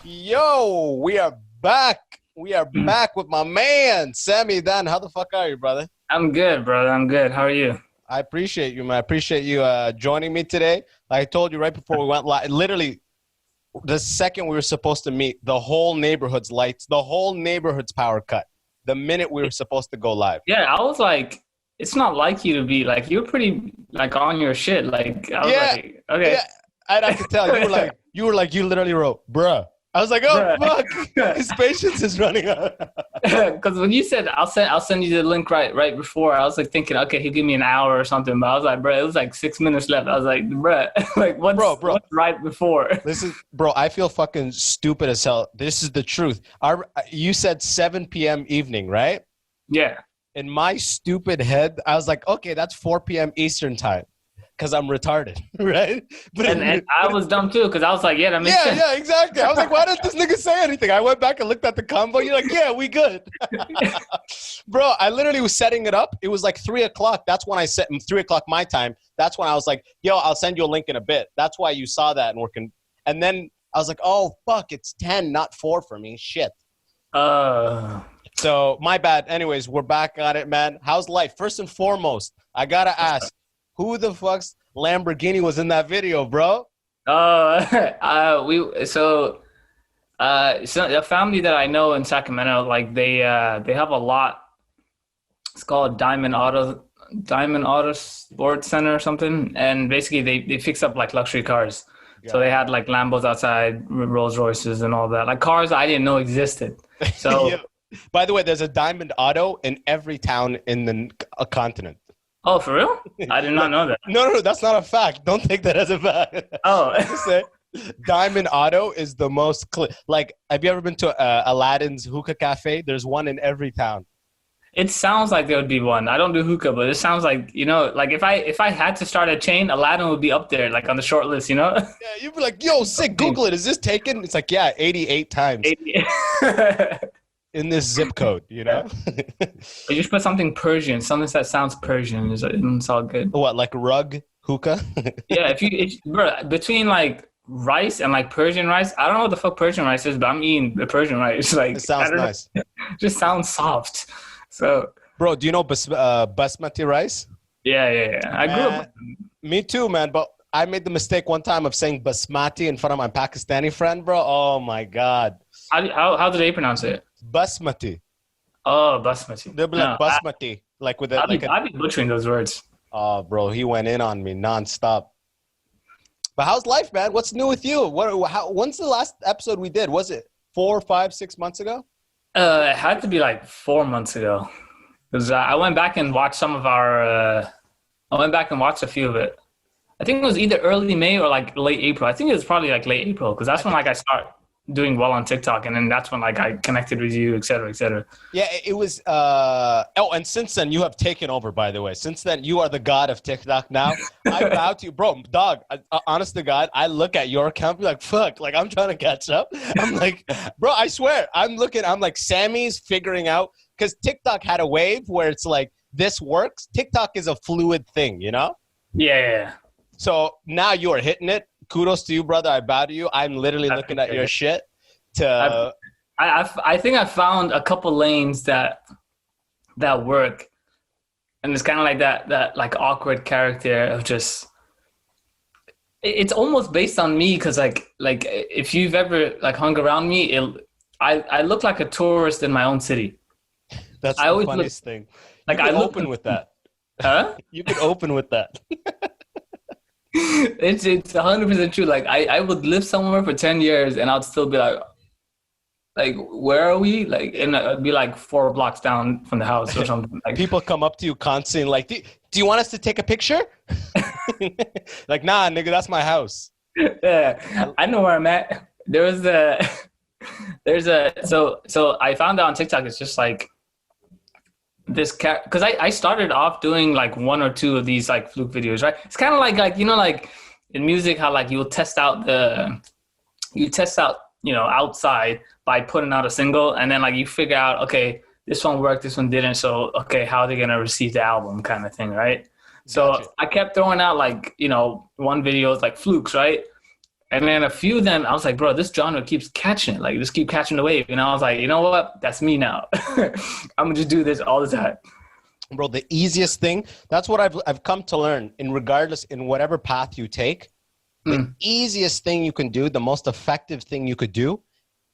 Yo, we are back. We are back with my man, Sammy. Dan, how the fuck are you, brother? I'm good, brother. I'm good. How are you? I appreciate you, man. I appreciate you joining me today. Like I told you right before we went live, literally the second we were supposed to meet, the whole neighborhood's lights, the whole neighborhood's power cut. The minute we were supposed to go live. Yeah, I was like, it's not like you to be like, you're pretty like on your shit. Like, I was like, okay. Yeah, I could tell. You literally wrote, bruh. I was like, oh, fuck. His patience is running out. Because when you said, I'll send you the link right before, I was like thinking, okay, he'll give me an hour or something. But I was like, bro, it was like 6 minutes left. I was like, bro, like what's right before? Listen, bro, I feel fucking stupid as hell. This is the truth. You said 7 p.m. evening, right? Yeah. In my stupid head, I was like, okay, that's 4 p.m. Eastern time. Because I'm retarded, right? And I was dumb too, because I was like, yeah, that makes sense. Yeah, exactly. I was like, why didn't this nigga say anything? I went back and looked at the combo. You're like, yeah, we good. Bro, I literally was setting it up. It was like 3 o'clock. That's when I set 3 o'clock my time. That's when I was like, yo, I'll send you a link in a bit. That's why you saw that and working. And then I was like, oh, fuck, it's 10, not 4 for me. Shit. So my bad. Anyways, we're back on it, man. How's life? First and foremost, I got to ask. Who the fuck's Lamborghini was in that video, bro? So a family that I know in Sacramento, like they have a lot. It's called Diamond Auto Sports Center or something, and basically they fix up like luxury cars. Yeah. So they had like Lambos outside, Rolls Royces, and all that, like cars I didn't know existed. So, yeah. By the way, there's a Diamond Auto in every town in the continent. Oh, for real? I did not know that. No, that's not a fact. Don't take that as a fact. Oh. Say, Diamond Auto is the most like, have you ever been to Aladdin's Hookah Cafe? There's one in every town. It sounds like there would be one. I don't do hookah, but it sounds like, you know, like if I had to start a chain, Aladdin would be up there, like on the short list, you know? Yeah, you'd be like, yo, sick, Google it. Is this taken? It's like, yeah, 88 times. 88. In this zip code, you know? You just put something Persian, something that sounds Persian. It's all good. What, like rug hookah? Yeah, bro, between like rice and like Persian rice, I don't know what the fuck Persian rice is, but I'm eating the Persian rice. Like, it sounds nice. Just sounds soft. So, bro, do you know basmati rice? Yeah. I grew up. Me too, man. But I made the mistake one time of saying basmati in front of my Pakistani friend, bro. Oh my God. How do they pronounce it? Basmati. Oh, basmati. They'll be like basmati. Like with it. I'd be butchering those words. Oh, bro, he went in on me nonstop. But how's life, man? What's new with you? When's the last episode we did? Was it 4, 5, 6 months ago? It had to be like 4 months ago. Because I went back and watched some of our... I went back and watched a few of it. I think it was either early May or like late April. I think it was probably like late April because that's when like I start doing well on TikTok, and then that's when like I connected with you, et cetera, et cetera. Yeah, it was and since then you have taken over, by the way. Since then you are the god of TikTok now. I bow to you, bro. Dog, honest to God, I look at your account, be like, fuck, like I'm trying to catch up. I'm like, bro, I swear, I'm like, Sammy's figuring out, because TikTok had a wave where it's like, this works. TikTok is a fluid thing, you know? Yeah. So now you are hitting it. Kudos to you, brother. I bow to you. I'm literally looking at your shit. I think I found a couple lanes that work, and it's kind of like that like awkward character of just. It's almost based on me because like if you've ever like hung around me, I look like a tourist in my own city. That's the funniest thing. Like I open with that. Huh? You could open with that. It's 100% true. Like I would live somewhere for 10 years and I'd still be like where are we? Like, and I'd be like 4 blocks down from the house or something. Like, people come up to you constantly like, do you want us to take a picture? Like, nah, nigga, that's my house. Yeah, I know where I'm at. So I found out on TikTok, it's just like this cat, because I started off doing like 1 or 2 of these like fluke videos, right? It's kind of like you know, like in music, how like you'll test out outside by putting out a single, and then like you figure out, okay, this one worked, this one didn't, so okay, how are they gonna receive the album, kind of thing, right? So gotcha. I kept throwing out like, you know, one video is like flukes, right? And then a few of them, I was like, bro, this genre keeps catching, like just keep catching the wave. And I was like, you know what? That's me now. I'm gonna just do this all the time. Bro, the easiest thing, that's what I've come to learn in whatever path you take, the easiest thing you can do, the most effective thing you could do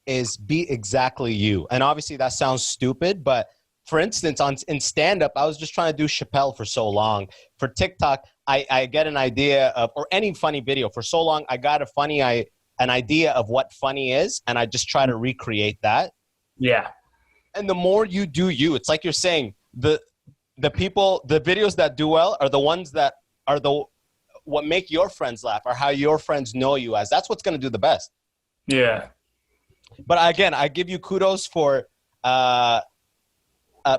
is be exactly you. And obviously that sounds stupid, but for instance, in stand-up, I was just trying to do Chappelle for so long. For TikTok, I get an idea of, or any funny video. For so long, I got an idea of what funny is, and I just try to recreate that. Yeah. And the more you do you, it's like you're saying, the videos that do well are the ones that are what make your friends laugh, or how your friends know you as. That's what's going to do the best. Yeah. But again, I give you kudos for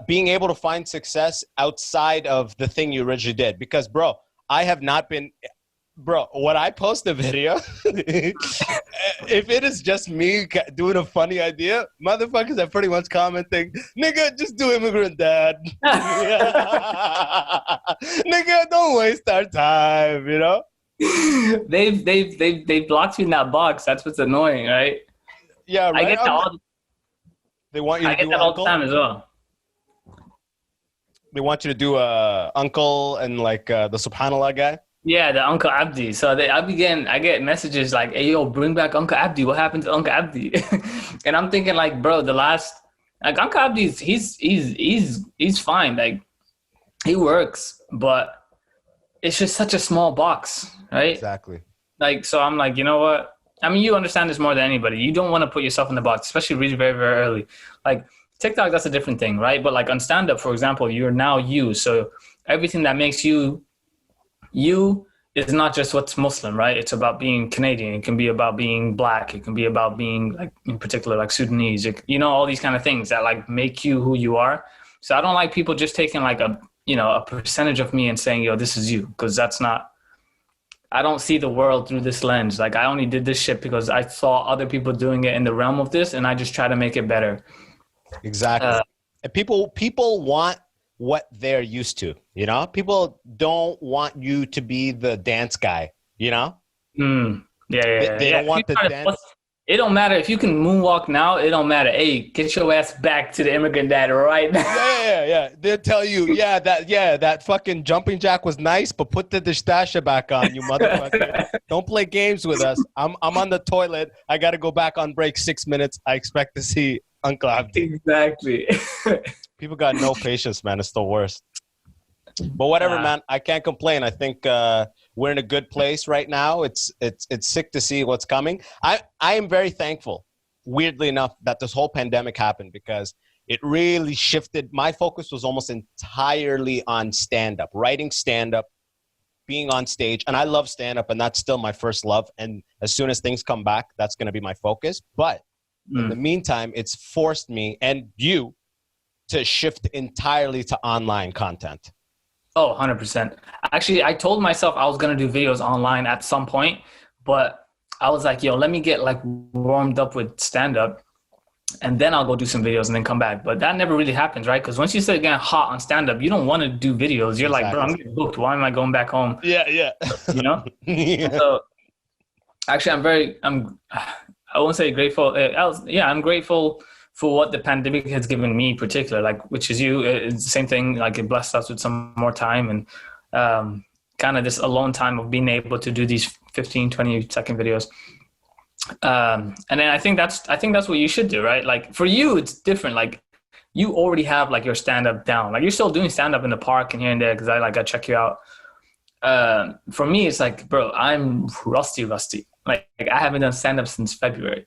being able to find success outside of the thing you originally did. Because, bro, I have not been, bro, when I post a video, if it is just me doing a funny idea, motherfuckers are pretty much commenting, nigga, just do Immigrant Dad. Nigga, don't waste our time, you know? They've blocked you in that box. That's what's annoying, right? Yeah, right. I get that they want you to I get do that all the time as well. They want you to do Uncle and like the Subhanallah guy. Yeah, the Uncle Abdi. So I get messages like, "Hey, yo, bring back Uncle Abdi. What happened to Uncle Abdi?" And I'm thinking like, bro, Uncle Abdi, he's fine. Like, he works, but it's just such a small box, right? Exactly. Like, so I'm like, you know what? I mean, you understand this more than anybody. You don't want to put yourself in the box, especially really very, very early. Like TikTok, that's a different thing, right? But like on stand-up, for example, you're now you. So everything that makes you is not just what's Muslim, right? It's about being Canadian. It can be about being Black. It can be about being, like, in particular, like Sudanese. All these kind of things that like make you who you are. So I don't like people just taking like a percentage of me and saying, yo, this is you, because that's not. I don't see the world through this lens. Like, I only did this shit because I saw other people doing it in the realm of this, and I just try to make it better. Exactly. And people want what they're used to, you know? People don't want you to be the dance guy, you know? Yeah. They don't want the dance. It don't matter. If you can moonwalk now, it don't matter. Hey, get your ass back to the Immigrant Dad right now. Yeah. They'll tell you, that fucking jumping jack was nice, but put the distasha back on, you motherfucker. Don't play games with us. I'm on the toilet. I got to go back on break 6 minutes. I expect to see Uncle Abdi. Exactly. People got no patience, man. It's the worst. But whatever, man. I can't complain. I think we're in a good place right now. It's sick to see what's coming. I am very thankful, weirdly enough, that this whole pandemic happened, because it really shifted. My focus was almost entirely on stand-up, writing stand-up, being on stage. And I love stand-up, and that's still my first love. And as soon as things come back, that's going to be my focus. But in the meantime, it's forced me and you to shift entirely to online content. Oh, 100%. Actually, I told myself I was going to do videos online at some point, but I was like, yo, let me get like warmed up with stand-up, and then I'll go do some videos and then come back. But that never really happens, right? Because once you start getting hot on stand-up, you don't want to do videos. You're like, bro, I'm getting booked. Why am I going back home? Yeah. You know? Yeah. So actually, I won't say grateful. I'm grateful for what the pandemic has given me in particular, like, which is you. It's the same thing. Like, it blessed us with some more time and kind of this alone time of being able to do these 15, 20-second videos. And then I think that's what you should do, right? Like, for you, it's different. Like, you already have like your stand-up down. Like, you're still doing stand-up in the park and here and there because I check you out. For me, it's like, bro, I'm rusty. Like I haven't done stand-up since February.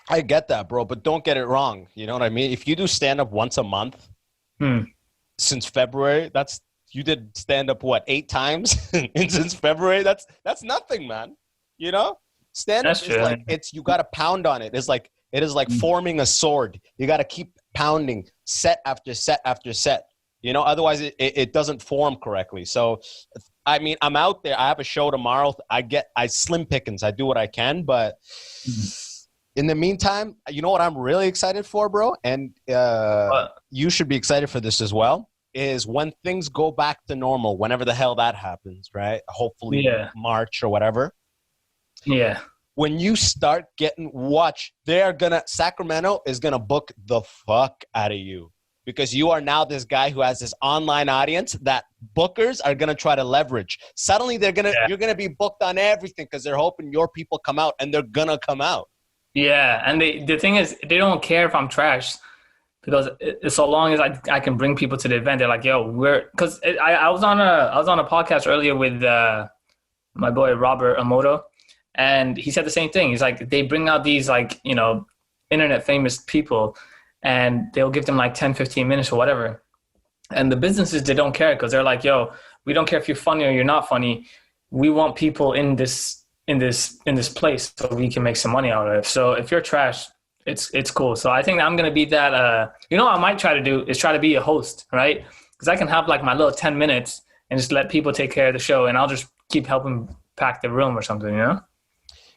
I get that, bro, but don't get it wrong. You know what I mean? If you do stand-up once a month since February, you did stand-up, 8 times and since February? That's nothing, man. You know? Stand-up is like, you got to pound on it. It is like forming a sword. You got to keep pounding set after set after set. You know, otherwise it doesn't form correctly. So, I mean, I'm out there. I have a show tomorrow. I slim pickings. I do what I can, but in the meantime, you know what I'm really excited for, bro? And you should be excited for this as well, is when things go back to normal, whenever the hell that happens, right? Hopefully March or whatever. Yeah. When you start getting Sacramento is gonna book the fuck out of you, because you are now this guy who has this online audience that bookers are gonna try to leverage. Suddenly you're gonna be booked on everything because they're hoping your people come out, and they're gonna come out. Yeah, and the thing is, they don't care if I'm trash, because so long as I can bring people to the event, they're like, yo, because I was on a podcast earlier with my boy Robert Amoto. And he said the same thing. He's like, they bring out these like, you know, internet famous people, and they'll give them like 10, 15 minutes or whatever. And the businesses, they don't care, because they're like, yo, we don't care if you're funny or you're not funny. We want people in this place so we can make some money out of it. So if you're trash, it's cool. So I think I'm going to be that, you know, what I might try to do is try to be a host, right? Because I can have like my little 10 minutes and just let people take care of the show, and I'll just keep helping pack the room or something, you know?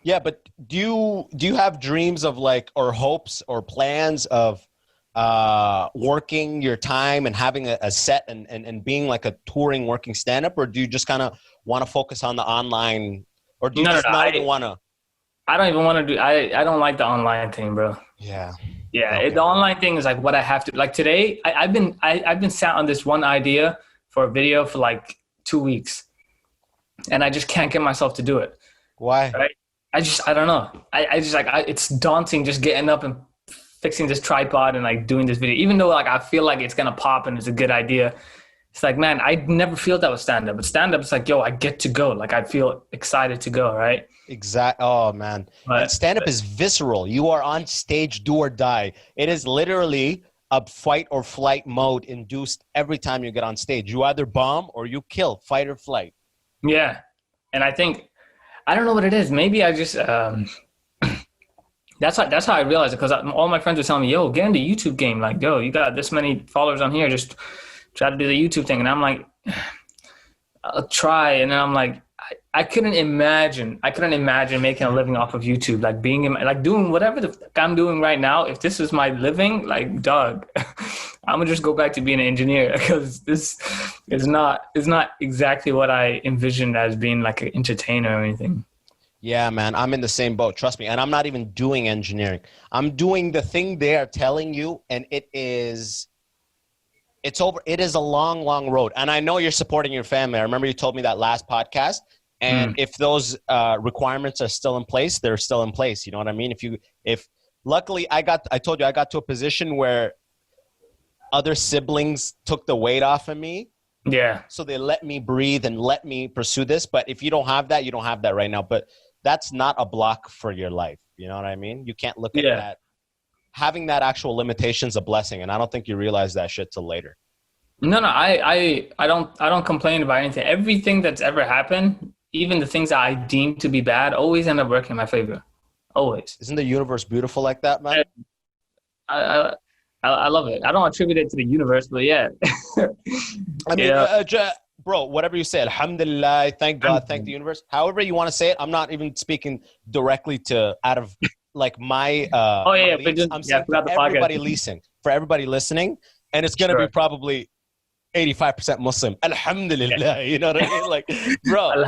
Yeah, but do you have dreams of like, or hopes or plans of working your time and having a set and being like a touring working stand-up, or do you just kind of want to focus on the online, or do you not even want to? I don't even want to do. I don't like the online thing, bro. Yeah. Yeah, Okay. the online thing is like what I have to. Like today, I've been sat on this one idea for a video for like 2 weeks, and I just can't get myself to do it. Why? Right? I don't know. It's daunting just getting up and fixing this tripod and like doing this video, even though like I feel like it's going to pop and it's a good idea. It's like, man, I never feel that with stand up, but stand up, it's like, yo, I get to go. Like I feel excited to go. Right. Exactly. Oh man. And stand up is visceral. You are on stage, do or die. It is literally a fight or flight mode induced every time you get on stage. You either bomb or you kill, fight or flight. Yeah. And I think, I don't know what it is. Maybe I just, that's how I realized it. Cause all my friends were telling me, yo, get in the YouTube game. Like, yo, you got this many followers on here. Just try to do the YouTube thing. And I'm like, I'll try. And then I'm like, I couldn't imagine making a living off of YouTube. Like being in like doing whatever the fuck I'm doing right now. If this is my living, like, dog, I'm gonna just go back to being an engineer, because this is not exactly what I envisioned as being like an entertainer or anything. Yeah, man, I'm in the same boat. Trust me. And I'm not even doing engineering. I'm doing the thing they are telling you, and it's over. It is a long, long road. And I know you're supporting your family. I remember you told me that last podcast. And if those requirements are still in place, they're still in place. You know what I mean? If luckily I told you I got to a position where other siblings took the weight off of me. Yeah. So they let me breathe and let me pursue this. But if you don't have that, you don't have that right now. But that's not a block for your life. You know what I mean? You can't look at that. Having that actual limitation is a blessing. And I don't think you realize that shit till later. No, I don't complain about anything. Everything that's ever happened, even the things that I deem to be bad, always end up working in my favor. Always. Isn't the universe beautiful like that, man? I love it. I don't attribute it to the universe, but yeah. I mean, bro, whatever you say, alhamdulillah, thank God, thank the universe. However you want to say it, I'm not even speaking directly to out of like my but just, I'm saying for everybody listening, and it's going to be probably 85% Muslim. Alhamdulillah, you know what I mean? Like, bro.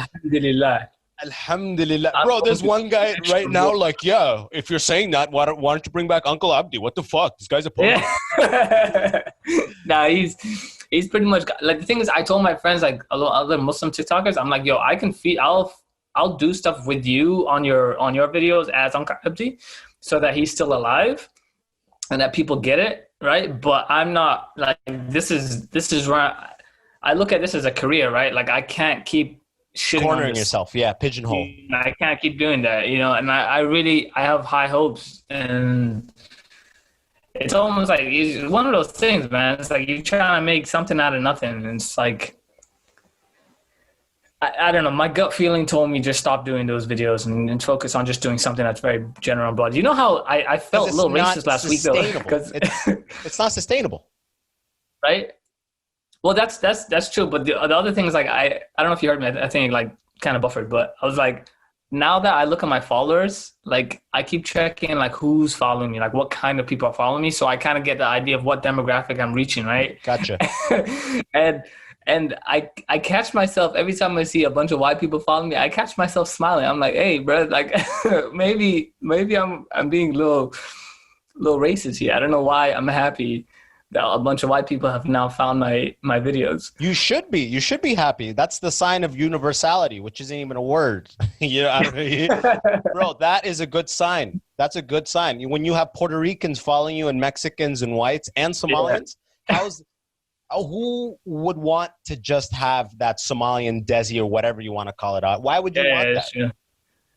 Alhamdulillah. Bro, there's one guy right now like, yeah, if you're saying that, why don't you bring back Uncle Abdi? What the fuck? This guy's a porn. Yeah. Nah, he's pretty much, like, the thing is, I told my friends, like, a lot of other Muslim TikTokers, I'm like, yo, I can I'll do stuff with you on your videos as Uncle Abdi so that he's still alive and that people get it. Right. But I'm not like, this is where I look at this as a career, right? Like I can't keep cornering yourself. Yeah. Pigeonhole. I can't keep doing that, you know, and I have high hopes, and it's almost like it's one of those things, man. It's like you're trying to make something out of nothing. And it's like, I don't know. My gut feeling told me just stop doing those videos and focus on just doing something that's very general and broad. You know how I felt a little racist last week though, because it's not sustainable, right? Well, that's true. But the other thing is like I don't know if you heard me. I think like kind of buffered, but I was like, now that I look at my followers, like I keep checking like who's following me, like what kind of people are following me, so I kind of get the idea of what demographic I'm reaching, right? Gotcha. And And I catch myself every time I see a bunch of white people following me. I catch myself smiling. I'm like, hey, bro, like maybe I'm being a little racist here. I don't know why I'm happy that a bunch of white people have now found my videos. You should be. You should be happy. That's the sign of universality, which isn't even a word. You know, bro, that is a good sign. That's a good sign. When you have Puerto Ricans following you and Mexicans and whites and Somalians, who would want to just have that Somalian Desi or whatever you want to call it? Why would you want that? Yeah.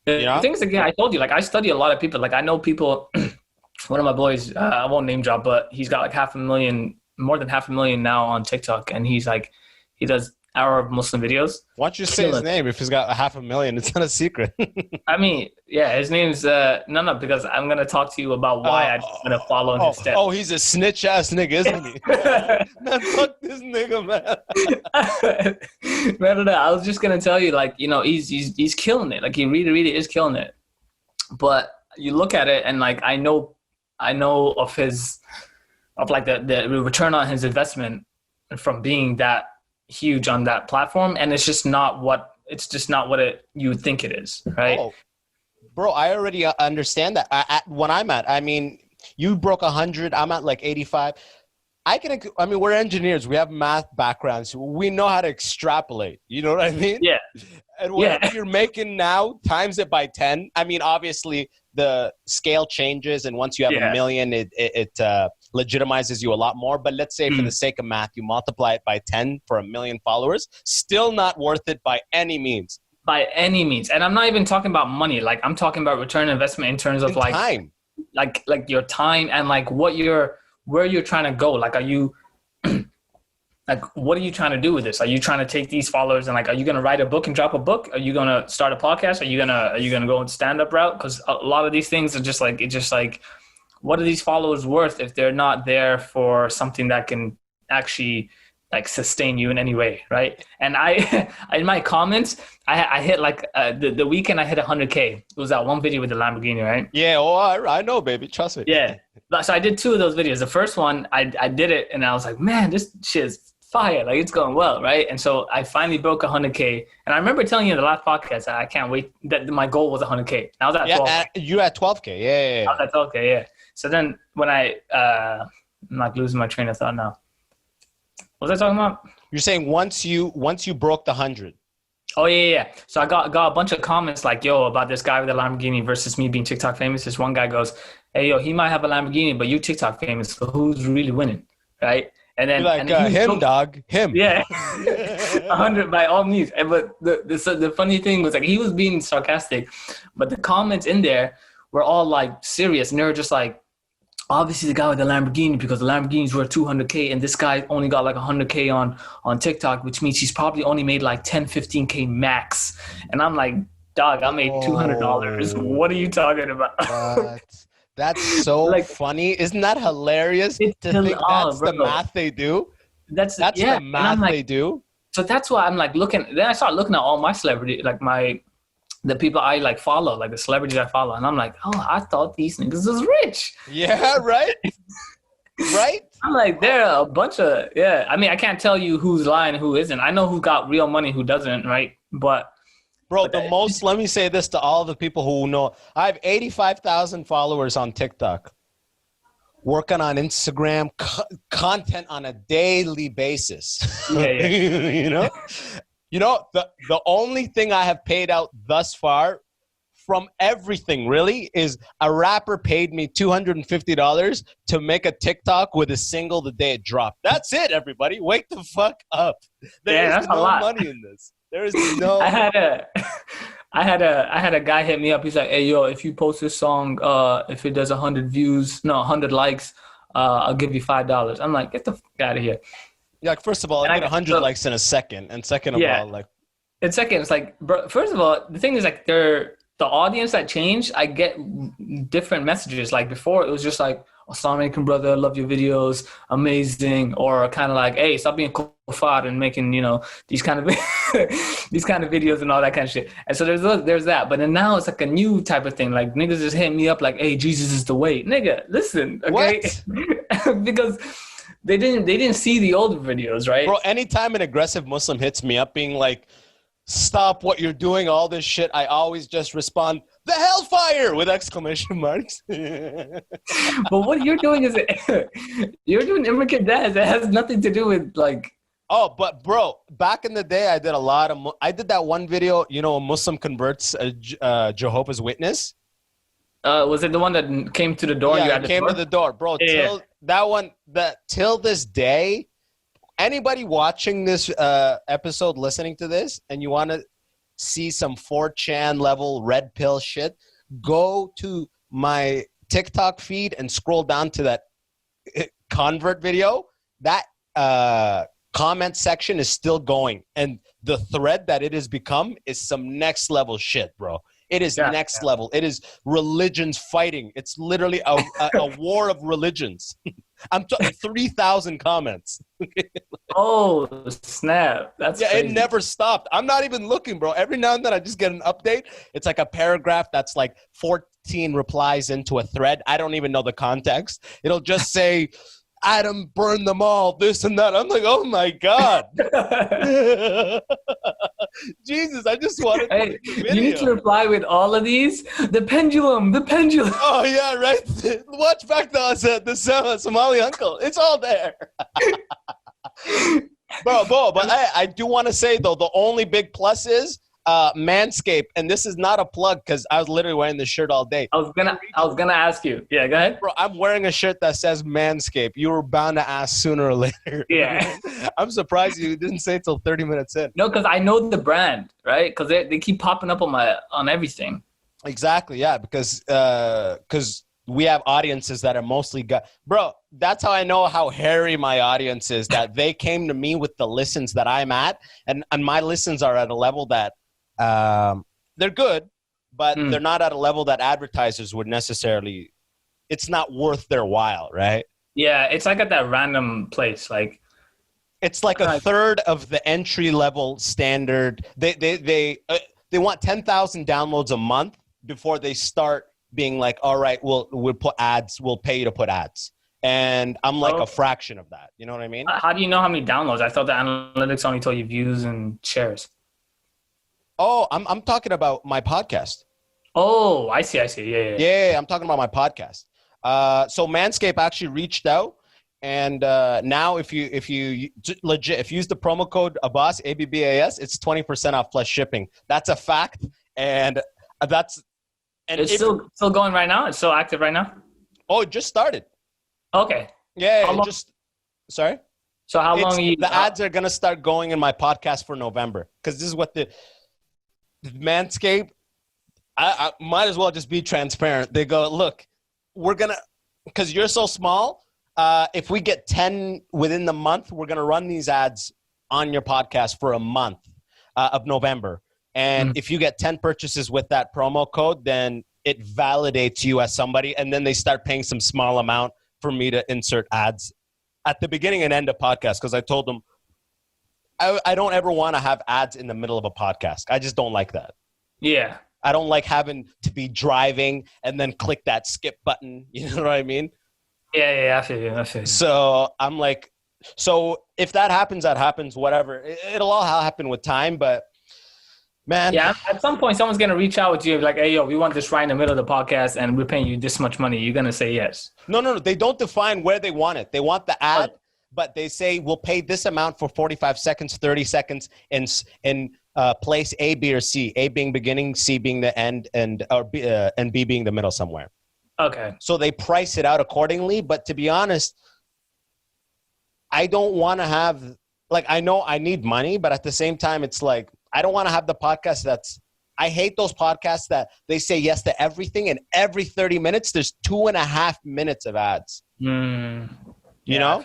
You know? The thing is, again, I told you, like, I study a lot of people. Like, I know people. One of my boys, I won't name drop, but he's got like more than 500,000 now on TikTok, and he does Arab Muslim videos. Why don't you say his name if he's got 500,000? It's not a secret. I mean, yeah, his name's no, because I'm gonna talk to you about why I just gonna follow in his steps. Oh, he's a snitch ass nigga, isn't he? Man, fuck this nigga, man. No. I was just gonna tell you, like, you know, he's killing it. Like, he really is killing it. But you look at it, and like, I know of like the return on his investment from being that huge on that platform, and it's just not what you would think it is, right? Oh, bro, I already understand that. When I'm at, I mean, you broke 100, I'm at like 85. I mean, we're engineers, we have math backgrounds, we know how to extrapolate, you know what I mean? Yeah. And whatever you're making now, times it by 10. I mean, obviously the scale changes, and once you have 1 million, it legitimizes you a lot more. But let's say for the sake of math, you multiply it by 10 for 1 million followers, still not worth it by any means. By any means. And I'm not even talking about money. Like, I'm talking about return on investment in terms of like time, like your time, and like where you're trying to go. Like, are you like, what are you trying to do with this? Are you trying to take these followers and like, are you going to write a book and drop a book? Are you going to start a podcast? Are you going to go in stand-up route? Because a lot of these things are just like, what are these followers worth if they're not there for something that can actually like sustain you in any way, right? And I, in my comments, I hit like the weekend I hit 100K. It was that one video with the Lamborghini, right? Yeah, I know, baby. Trust me. Yeah. So I did 2 of those videos. The first one, I did it, and I was like, man, this shit is fire. Like, it's going well, right? And so I finally broke 100K. And I remember telling you in the last podcast that I can't wait, that my goal was 100K. I was at 12K. You at 12K. Yeah. I was at 12K, yeah. So then when I'm like losing my train of thought now. What was I talking about? You're saying once you broke the 100. Oh, yeah. So I got a bunch of comments like, yo, about this guy with a Lamborghini versus me being TikTok famous. This one guy goes, hey, yo, he might have a Lamborghini, but you TikTok famous, so who's really winning, right? And then, you're like, him, dog, him. Yeah, 100 by all means. But the funny thing was, like, he was being sarcastic, but the comments in there were all like serious, and they were just like, obviously the guy with the Lamborghini, because the Lamborghini's worth 200K, and this guy only got like 100K on TikTok, which means he's probably only made like 10, 15K max. And I'm like, dog, I made $200. What are you talking about? That's so like, funny. Isn't that hilarious to think that's the math they do? That's the math they do. So that's why I'm like looking. Then I start looking at all my celebrity, like the people I like follow, like the celebrities I follow, and I'm like, oh, I thought these niggas was rich. Yeah, right. Right. I'm like, there are a bunch of I mean, I can't tell you who's lying, who isn't. I know who got real money, who doesn't, right? But. Bro, let me say this to all the people who know. I have 85,000 followers on TikTok. Working on Instagram, content on a daily basis. Yeah. You know, the only thing I have paid out thus far from everything really is a rapper paid me $250 to make a TikTok with a single the day it dropped. That's it, everybody. Wake the fuck up. There's no money in this. There is no. I had a guy hit me up. He's like, "Hey, yo, if you post this song, if it does 100 likes, I'll give you $5." I'm like, get the fuck out of here. Yeah, like, first of all, I get 100 likes in a second, and second of all, like. And second, it's like, bro, first of all, the thing is like the audience that changed. I get different messages. Like before, it was just like, "Assalamu alaikum, brother, love your videos, amazing," or kind of like, "Hey, stop being kufar and making, you know, these kind of videos and all that kind of shit." And so there's that. But then now it's like a new type of thing. Like niggas just hitting me up like, "Hey, Jesus is the way." Nigga, listen, okay? Because they didn't see the old videos, right? Bro, anytime an aggressive Muslim hits me up being like, stop what you're doing, all this shit, I always just respond, the hellfire, with exclamation marks. But what you're doing is you're doing immigrant dads. It has nothing to do with like. Oh, but bro, back in the day, I did a lot of. I did that one video. You know, a Muslim converts a Jehovah's Witness. Was it the one that came to the door? Yeah, you had it came to the door, bro. Yeah. Till this day, anybody watching this episode, listening to this, and you want to see some 4chan level red pill shit, go to my TikTok feed and scroll down to that convert video. That comment section is still going, and the thread that it has become is some next level shit, bro. It is next level. It is religions fighting. It's literally a war of religions. I'm talking 3,000 comments. Oh, snap. That's crazy. It never stopped. I'm not even looking, bro. Every now and then I just get an update. It's like a paragraph that's like 14 replies into a thread. I don't even know the context. It'll just say, Adam burned them all, this and that. I'm like, oh my God. Jesus, I just wanted to make a video. You need to reply with all of these. The pendulum. Oh, yeah, right. Watch back the Somali uncle. It's all there. Bro, but I do want to say, though, the only big plus is MANSCAPED, and this is not a plug because I was literally wearing this shirt all day. I was gonna ask you. Yeah, go ahead. Bro, I'm wearing a shirt that says MANSCAPED. You were bound to ask sooner or later. Yeah. I'm surprised you didn't say it till 30 minutes in. No, because I know the brand, right? Because they keep popping up on everything. Exactly, yeah, because we have audiences that are mostly bro, that's how I know how hairy my audience is, that they came to me with the listens that I'm at, and my listens are at a level that they're good, but they're not at a level that advertisers would necessarily, it's not worth their while, right? Yeah, it's like at that random place, like it's like a third of the entry level standard. They want 10,000 downloads a month before they start being like, all right, we'll put ads, we'll pay you to put ads. And I'm like a fraction of that. You know what I mean? How do you know how many downloads? I thought the analytics only told you views and shares. Oh, I'm talking about my podcast. Oh, I see. Yeah. I'm talking about my podcast. So MANSCAPED actually reached out, and now if you use the promo code Abbas, ABBAS, it's 20% off plus shipping. That's a fact, and it's still going right now. It's still active right now. Oh, it just started. Okay. Yeah. Sorry. So how long? The ads are gonna start going in my podcast for November, because this is what the MANSCAPED, I might as well just be transparent. They go, look, we're going to, because you're so small, if we get 10 within the month, we're going to run these ads on your podcast for a month of November. And if you get 10 purchases with that promo code, then it validates you as somebody. And then they start paying some small amount for me to insert ads at the beginning and end of podcast, because I told them, I don't ever want to have ads in the middle of a podcast. I just don't like that. Yeah. I don't like having to be driving and then click that skip button. You know what I mean? Yeah, I feel you. So I'm like, so if that happens, whatever. It'll all happen with time, but man. Yeah, at some point, someone's going to reach out to you like, hey, yo, we want this right in the middle of the podcast and we're paying you this much money. You're going to say yes. No. They don't define where they want it. They want the ad. But they say we'll pay this amount for 45 seconds, 30 seconds in place A, B, or C. A being beginning, C being the end, and B being the middle somewhere. Okay. So they price it out accordingly. But to be honest, I don't want to have, like, I know I need money, but at the same time, it's like, I don't want to have the podcast I hate those podcasts that they say yes to everything, and every 30 minutes, there's 2.5 minutes of ads. You know?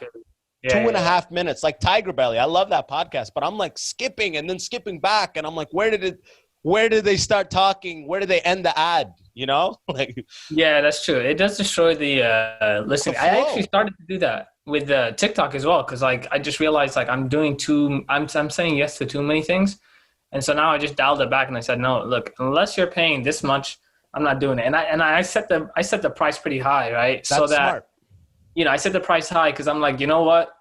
2.5 minutes, like Tiger Belly. I love that podcast, but I'm like skipping and then skipping back, and I'm like, where did they start talking? Where did they end the ad? You know, like. Yeah, that's true. It does destroy the listening. I actually started to do that with TikTok as well, because like I just realized like I'm saying yes to too many things, and so now I just dialed it back and I said, no, look, unless you're paying this much, I'm not doing it. And I set the price pretty high, right? That's smart. I set the price high because I'm like, you know what?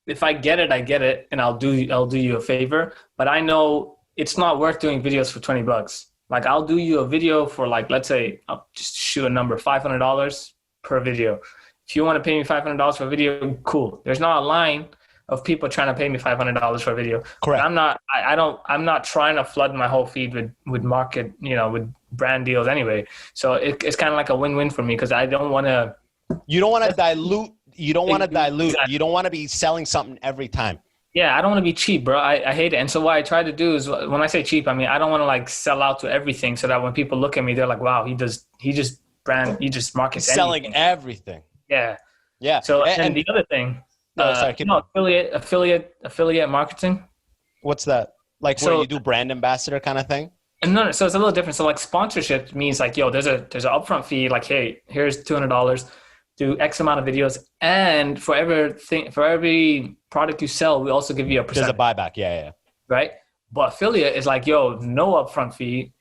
If I get it, I get it, and I'll do you a favor. But I know it's not worth doing videos for $20. Like, I'll do you a video for, like, let's say, I'll just shoot a number, $500 per video. If you want to pay me $500 for a video, cool. There's not a line of people trying to pay me $500 for a video. Correct. I'm not trying to flood my whole feed with market, with brand deals anyway. So it's kind of like a win-win for me, because I don't want to. You don't want to dilute. You don't want to dilute. Exactly. You don't want to be selling something every time. Yeah, I don't want to be cheap, bro. I hate it. And so what I try to do is, when I say cheap, I mean, I don't want to like sell out to everything, so that when people look at me, they're like, wow, he just markets selling everything. Yeah. Yeah. So, and the other thing, affiliate marketing. What's that? Like, where you do brand ambassador kind of thing? No, so it's a little different. So like, sponsorship means like, yo, there's an upfront fee. Like, hey, here's $200. Do X amount of videos, and for every product you sell, we also give you a percentage. There's a buyback, yeah. Right? But affiliate is like, yo, no upfront fee,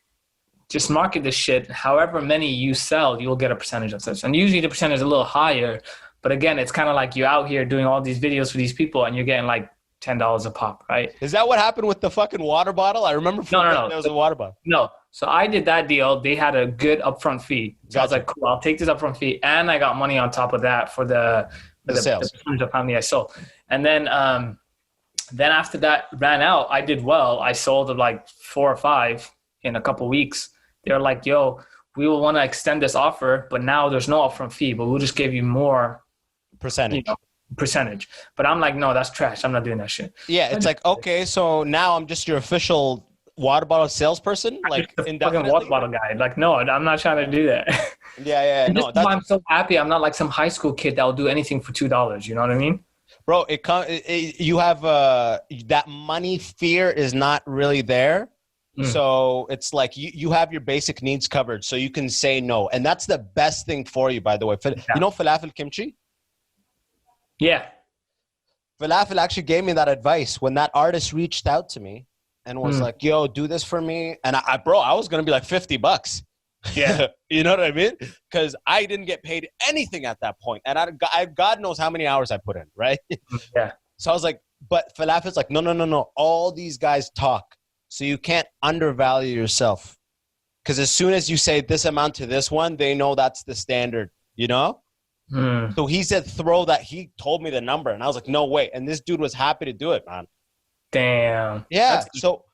just market this shit. However many you sell, you'll get a percentage of such. And usually the percentage is a little higher, but again, it's kind of like you're out here doing all these videos for these people, and you're getting like $10 a pop, right? Is that what happened with the fucking water bottle? I remember no. There was a water bottle. No. So I did that deal. They had a good upfront fee. So I was like, cool, I'll take this upfront fee. And I got money on top of that for the sales. The percentage of how many I sold. And then after that ran out, I did well. I sold like 4 or 5 in a couple weeks. They were like, yo, we will want to extend this offer, but now there's no upfront fee, but we'll just give you more percentage. But I'm like, no, that's trash. I'm not doing that shit. Yeah, it's like, okay, so now I'm just your official water bottle salesperson, like fucking water bottle guy. Like, no, I'm not trying to do that. Yeah. No, that's why I'm so happy. I'm not like some high school kid that will do anything for $2. You know what I mean? Bro, you have that money fear is not really there. So it's like you have your basic needs covered, so you can say no, and that's the best thing for you. By the way, you know falafel kimchi? Yeah. Falafel actually gave me that advice when that artist reached out to me and was like, yo, do this for me. And I was going to be like $50. Yeah. You know what I mean? Because I didn't get paid anything at that point. And God knows how many hours I put in, right? Yeah. So I was like, but Falafel's like, no. All these guys talk. So you can't undervalue yourself. Because as soon as you say this amount to this one, they know that's the standard, you know? So he said, throw that. He told me the number. And I was like, no way. And this dude was happy to do it, man. Damn. Yeah. So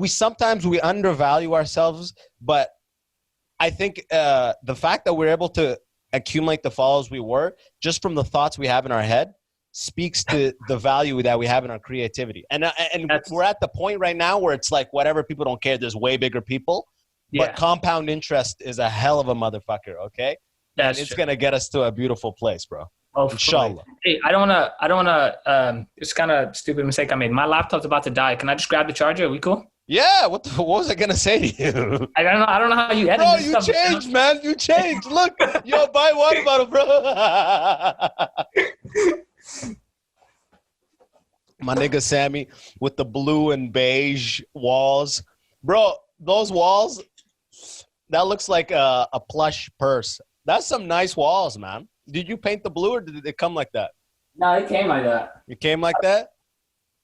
sometimes we undervalue ourselves, but I think the fact that we're able to accumulate the followers we were just from the thoughts we have in our head speaks to the value that we have in our creativity. And we're at the point right now where it's like, whatever, people don't care. There's way bigger people, but compound interest is a hell of a motherfucker. Okay. It's going to get us to a beautiful place, bro. Oh, inshallah. Hey, I don't want to, it's kind of stupid mistake I made. My laptop's about to die. Can I just grab the charger? Are we cool? Yeah. What was I going to say to you? I don't know how you edit bro, this you stuff. Changed, man. You changed. Look, yo, buy water bottle, bro. My nigga Sammy with the blue and beige walls. Bro, those walls, that looks like a plush purse. That's some nice walls, man. Did you paint the blue or did it come like that? No, it came like that. It came like that?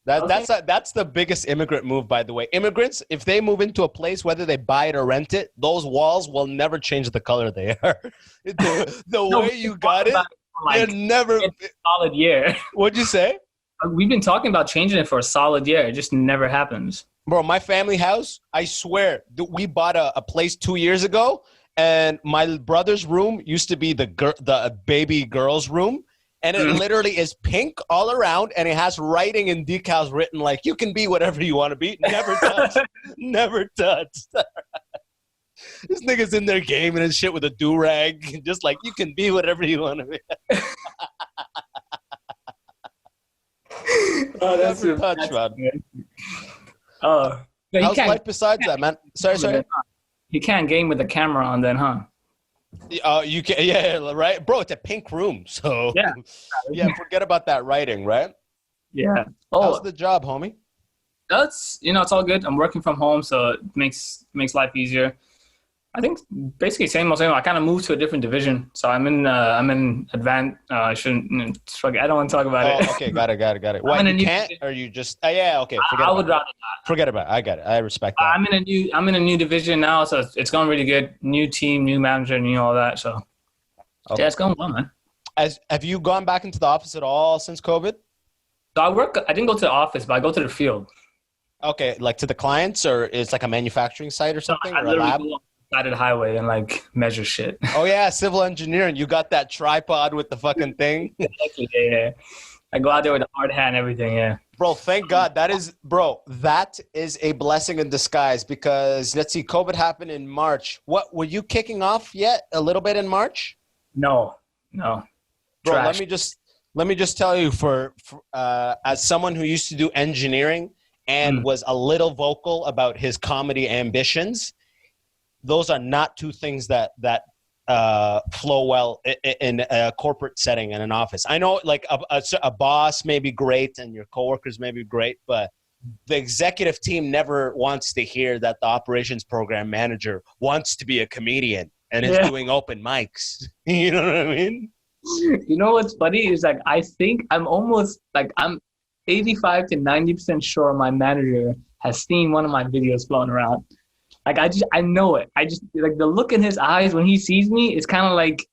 That's the biggest immigrant move, by the way. Immigrants, if they move into a place, whether they buy it or rent it, those walls will never change the color they are. The way you got it, they're never... It's a solid year. What'd you say? We've been talking about changing it for a solid year. It just never happens. Bro, my family house, I swear, we bought a place 2 years ago, and my brother's room used to be the baby girl's room, and it literally is pink all around, and it has writing and decals written like, you can be whatever you want to be. Never touched. Never touched. This nigga's in there gaming and shit with a do-rag, just like, you can be whatever you want to be. Oh, that's never touched, man. Oh. How's life besides that, man? Sorry. You can't game with the camera on then, huh? You can, yeah, right, bro. It's a pink room, so yeah. Forget about that writing, right? Yeah. How's the job, homie? That's it's all good. I'm working from home, so it makes life easier. I think basically same. I kind of moved to a different division, so I'm in advanced. I shouldn't. I don't want to talk about it. Okay, got it. What, you can't, or you just? Yeah, okay. I would rather not. Forget about it. I got it. I respect that. I'm in a new division now, so it's going really good. New team, new manager, and all that. So yeah, it's going well, man. Have you gone back into the office at all since COVID? So I didn't go to the office, but I go to the field. Okay, like to the clients, or it's like a manufacturing site or something, or a lab? Go side of the highway and like measure shit. Oh yeah, civil engineering. You got that tripod with the fucking thing. Yeah. I go out there with a hard hat and everything. Yeah. Bro, thank God. That is a blessing in disguise, because let's see, COVID happened in March. What, were you kicking off yet a little bit in March? No. Bro, Trash. let me just tell you, for as someone who used to do engineering and was a little vocal about his comedy ambitions, those are not two things that flow well in a corporate setting in an office. I know, like a boss may be great and your coworkers may be great, but the executive team never wants to hear that the operations program manager wants to be a comedian and is doing open mics. You know what I mean? You know what's funny is, like, I think I'm 85 to 90% sure my manager has seen one of my videos floating around. Like, I know it. I just, like, the look in his eyes when he sees me is kind of like,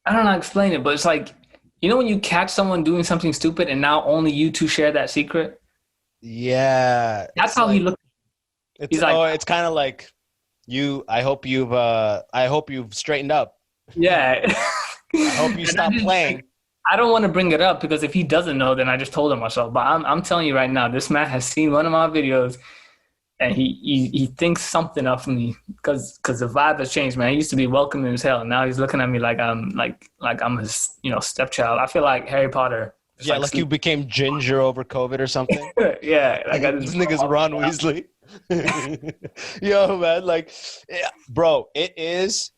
I don't know how to explain it, but it's like, you know when you catch someone doing something stupid and now only you two share that secret? Yeah. That's how he looks. He's like, it's kind of like I hope you've straightened up. Yeah. I hope you stop playing. I don't want to bring it up, because if he doesn't know, then I just told him myself. But I'm telling you right now, this man has seen one of my videos, and he thinks something of me, because the vibe has changed, man. He used to be welcoming as hell, and now he's looking at me like I'm his stepchild. I feel like Harry Potter. Yeah, like you became ginger over COVID or something. Yeah, like this nigga's Ron Weasley. Yo, man, like, yeah, bro, it is.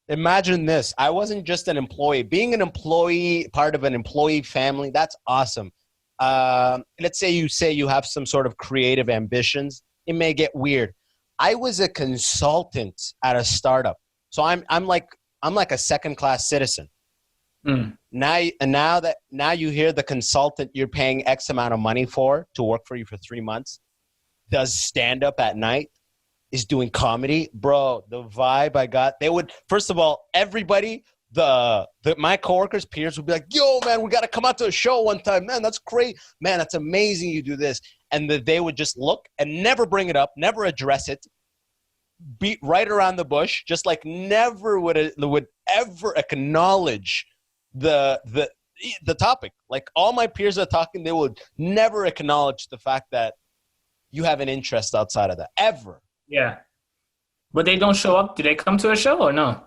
Imagine this. I wasn't just an employee. Being an employee, part of an employee family, that's awesome. Let's say you have some sort of creative ambitions. It may get weird. I was a consultant at a startup. So I'm like a second-class citizen. Now you hear the consultant you're paying X amount of money to work for you for 3 months does stand up at night, is doing comedy. Bro, the vibe I got, they would, first of all, everybody, my coworkers, peers would be like, yo, man, we got to come out to a show one time. Man, that's great. Man, that's amazing you do this. And they would just look and never bring it up, never address it, beat right around the bush, just like never would ever acknowledge the topic. Like, all my peers are talking, they would never acknowledge the fact that you have an interest outside of that, ever. Yeah. But they don't show up. Do they come to a show or no?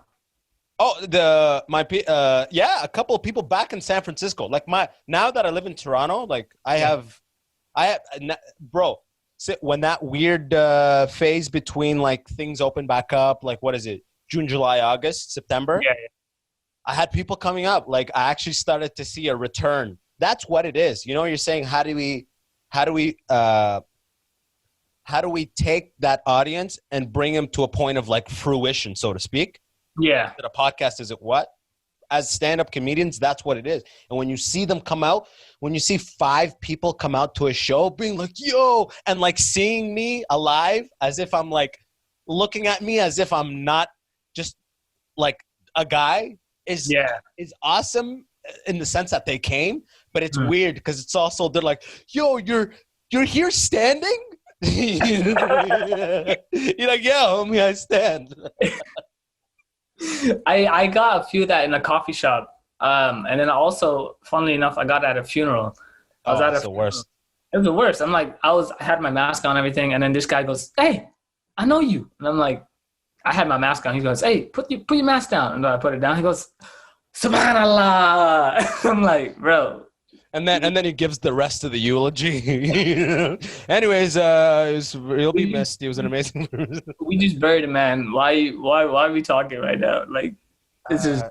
Oh, a couple of people back in San Francisco. Like, now that I live in Toronto, like bro, when that weird phase between, like, things open back up, like, what is it? June, July, August, September. Yeah. I had people coming up. Like, I actually started to see a return. That's what it is. You know, you're saying, how do we take that audience and bring them to a point of, like, fruition, so to speak? Yeah. A podcast is it what? As stand-up comedians, that's what it is. And when you see them come out, when you see 5 people come out to a show being like, yo, and, like, seeing me alive as if I'm, like, looking at me as if I'm not just, like, a guy is awesome in the sense that they came. But it's weird because it's also, they're like, yo, you're here standing? You're like, yeah, homie, I stand. I got a few of that in a coffee shop. And then also, funnily enough, I got at a funeral. That's the worst. It was the worst. I'm like, I had my mask on and everything. And then this guy goes, hey, I know you. And I'm like, I had my mask on. He goes, hey, put your mask down. And I put it down. He goes, Subhanallah. I'm like, bro. And then he gives the rest of the eulogy. Anyways, he'll be missed. He was an amazing person. We just buried a man. Why are we talking right now? Like, this is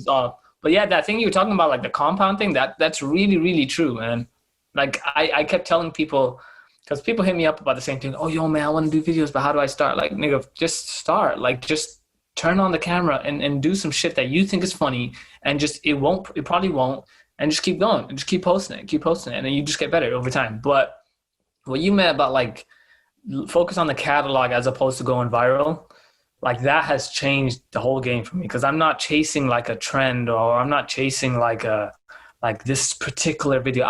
off. But yeah, that thing you were talking about, like the compound thing, that's really, really true, man. Like, I kept telling people, because people hit me up about the same thing. Oh, yo, man, I want to do videos, but how do I start? Like, nigga, just start. Like, just turn on the camera and do some shit that you think is funny, and just it probably won't, and just keep going and just keep posting it, and then you just get better over time. But what you meant about like focus on the catalog as opposed to going viral, like that has changed the whole game for me, because I'm not chasing like a trend, or I'm not chasing like this particular video.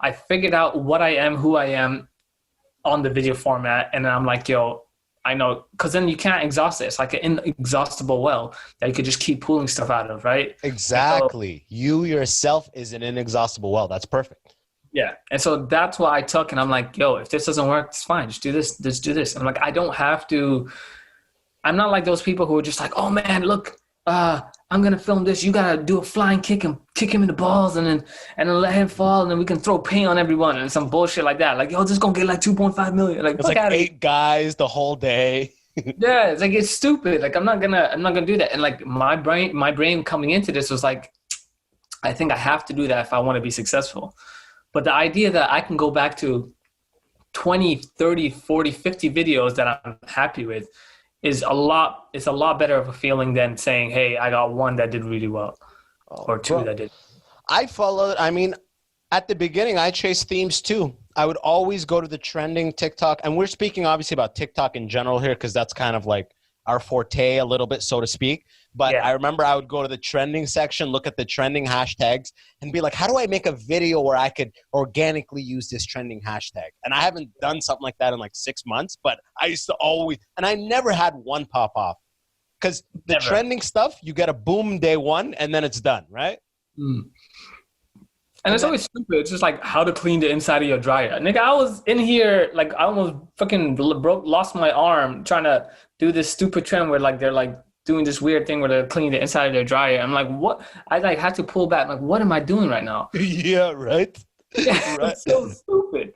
I figured out what I am, who I am on the video format, and then I'm like, yo, I know, because then you can't exhaust it. It's like an inexhaustible well that you could just keep pulling stuff out of, right? Exactly. So, you yourself is an inexhaustible well. That's perfect. Yeah. And so that's what I took, and I'm like, yo, if this doesn't work, it's fine. Just do this. Just do this. And I'm like, I don't have to. I'm not like those people who are just like, oh man, look, I'm gonna film this. You gotta do a flying kick and kick him in the balls, and then let him fall, and then we can throw paint on everyone and some bullshit like that. Like, yo, this is gonna get like 2.5 million. Like, it's like 8 guys the whole day. Yeah, it's like, it's stupid. Like, I'm not gonna do that. And like my brain coming into this was like, I think I have to do that if I want to be successful. But the idea that I can go back to 20, 30, 40, 50 videos that I'm happy with it's a lot better of a feeling than saying, hey, I got one that did really well, or two that did. I mean, at the beginning, I chased themes too. I would always go to the trending TikTok, and we're speaking obviously about TikTok in general here, because that's kind of like our forte a little bit, so to speak. But yeah. I remember I would go to the trending section, look at the trending hashtags, and be like, how do I make a video where I could organically use this trending hashtag? And I haven't done something like that in like 6 months, but I used to always, and I never had one pop off. Because the trending stuff, you get a boom day one, and then it's done, right? Mm. And it's always stupid. It's just like how to clean the inside of your dryer. Nigga, I was in here, like I almost fucking lost my arm trying to do this stupid trend where like they're like doing this weird thing where they're cleaning the inside of their dryer. I'm like, what? I like had to pull back. Like, what am I doing right now? Yeah, right. Right. It's so stupid.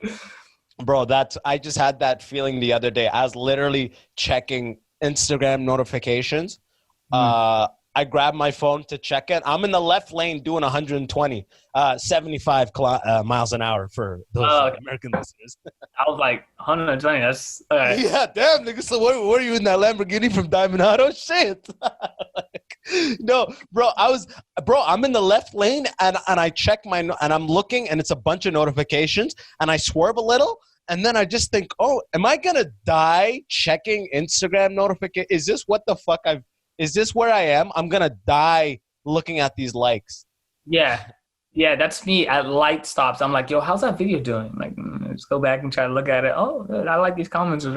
Bro, I just had that feeling the other day. I was literally checking Instagram notifications. I grabbed my phone to check it. I'm in the left lane doing 120, 75 miles an hour for those American listeners. I was like, 120, that's all right. Yeah, damn, nigga. So what are you in that Lamborghini from Diamond Auto? Shit. No, bro, I'm in the left lane, and I check and I'm looking, and it's a bunch of notifications, and I swerve a little, and then I just think, oh, am I going to die checking Instagram notifications? Is this what the fuck is this where I am? I'm going to die looking at these likes. Yeah. Yeah, that's me at light stops. I'm like, yo, how's that video doing? Like, let's go back and try to look at it. Oh, good. I like these comments.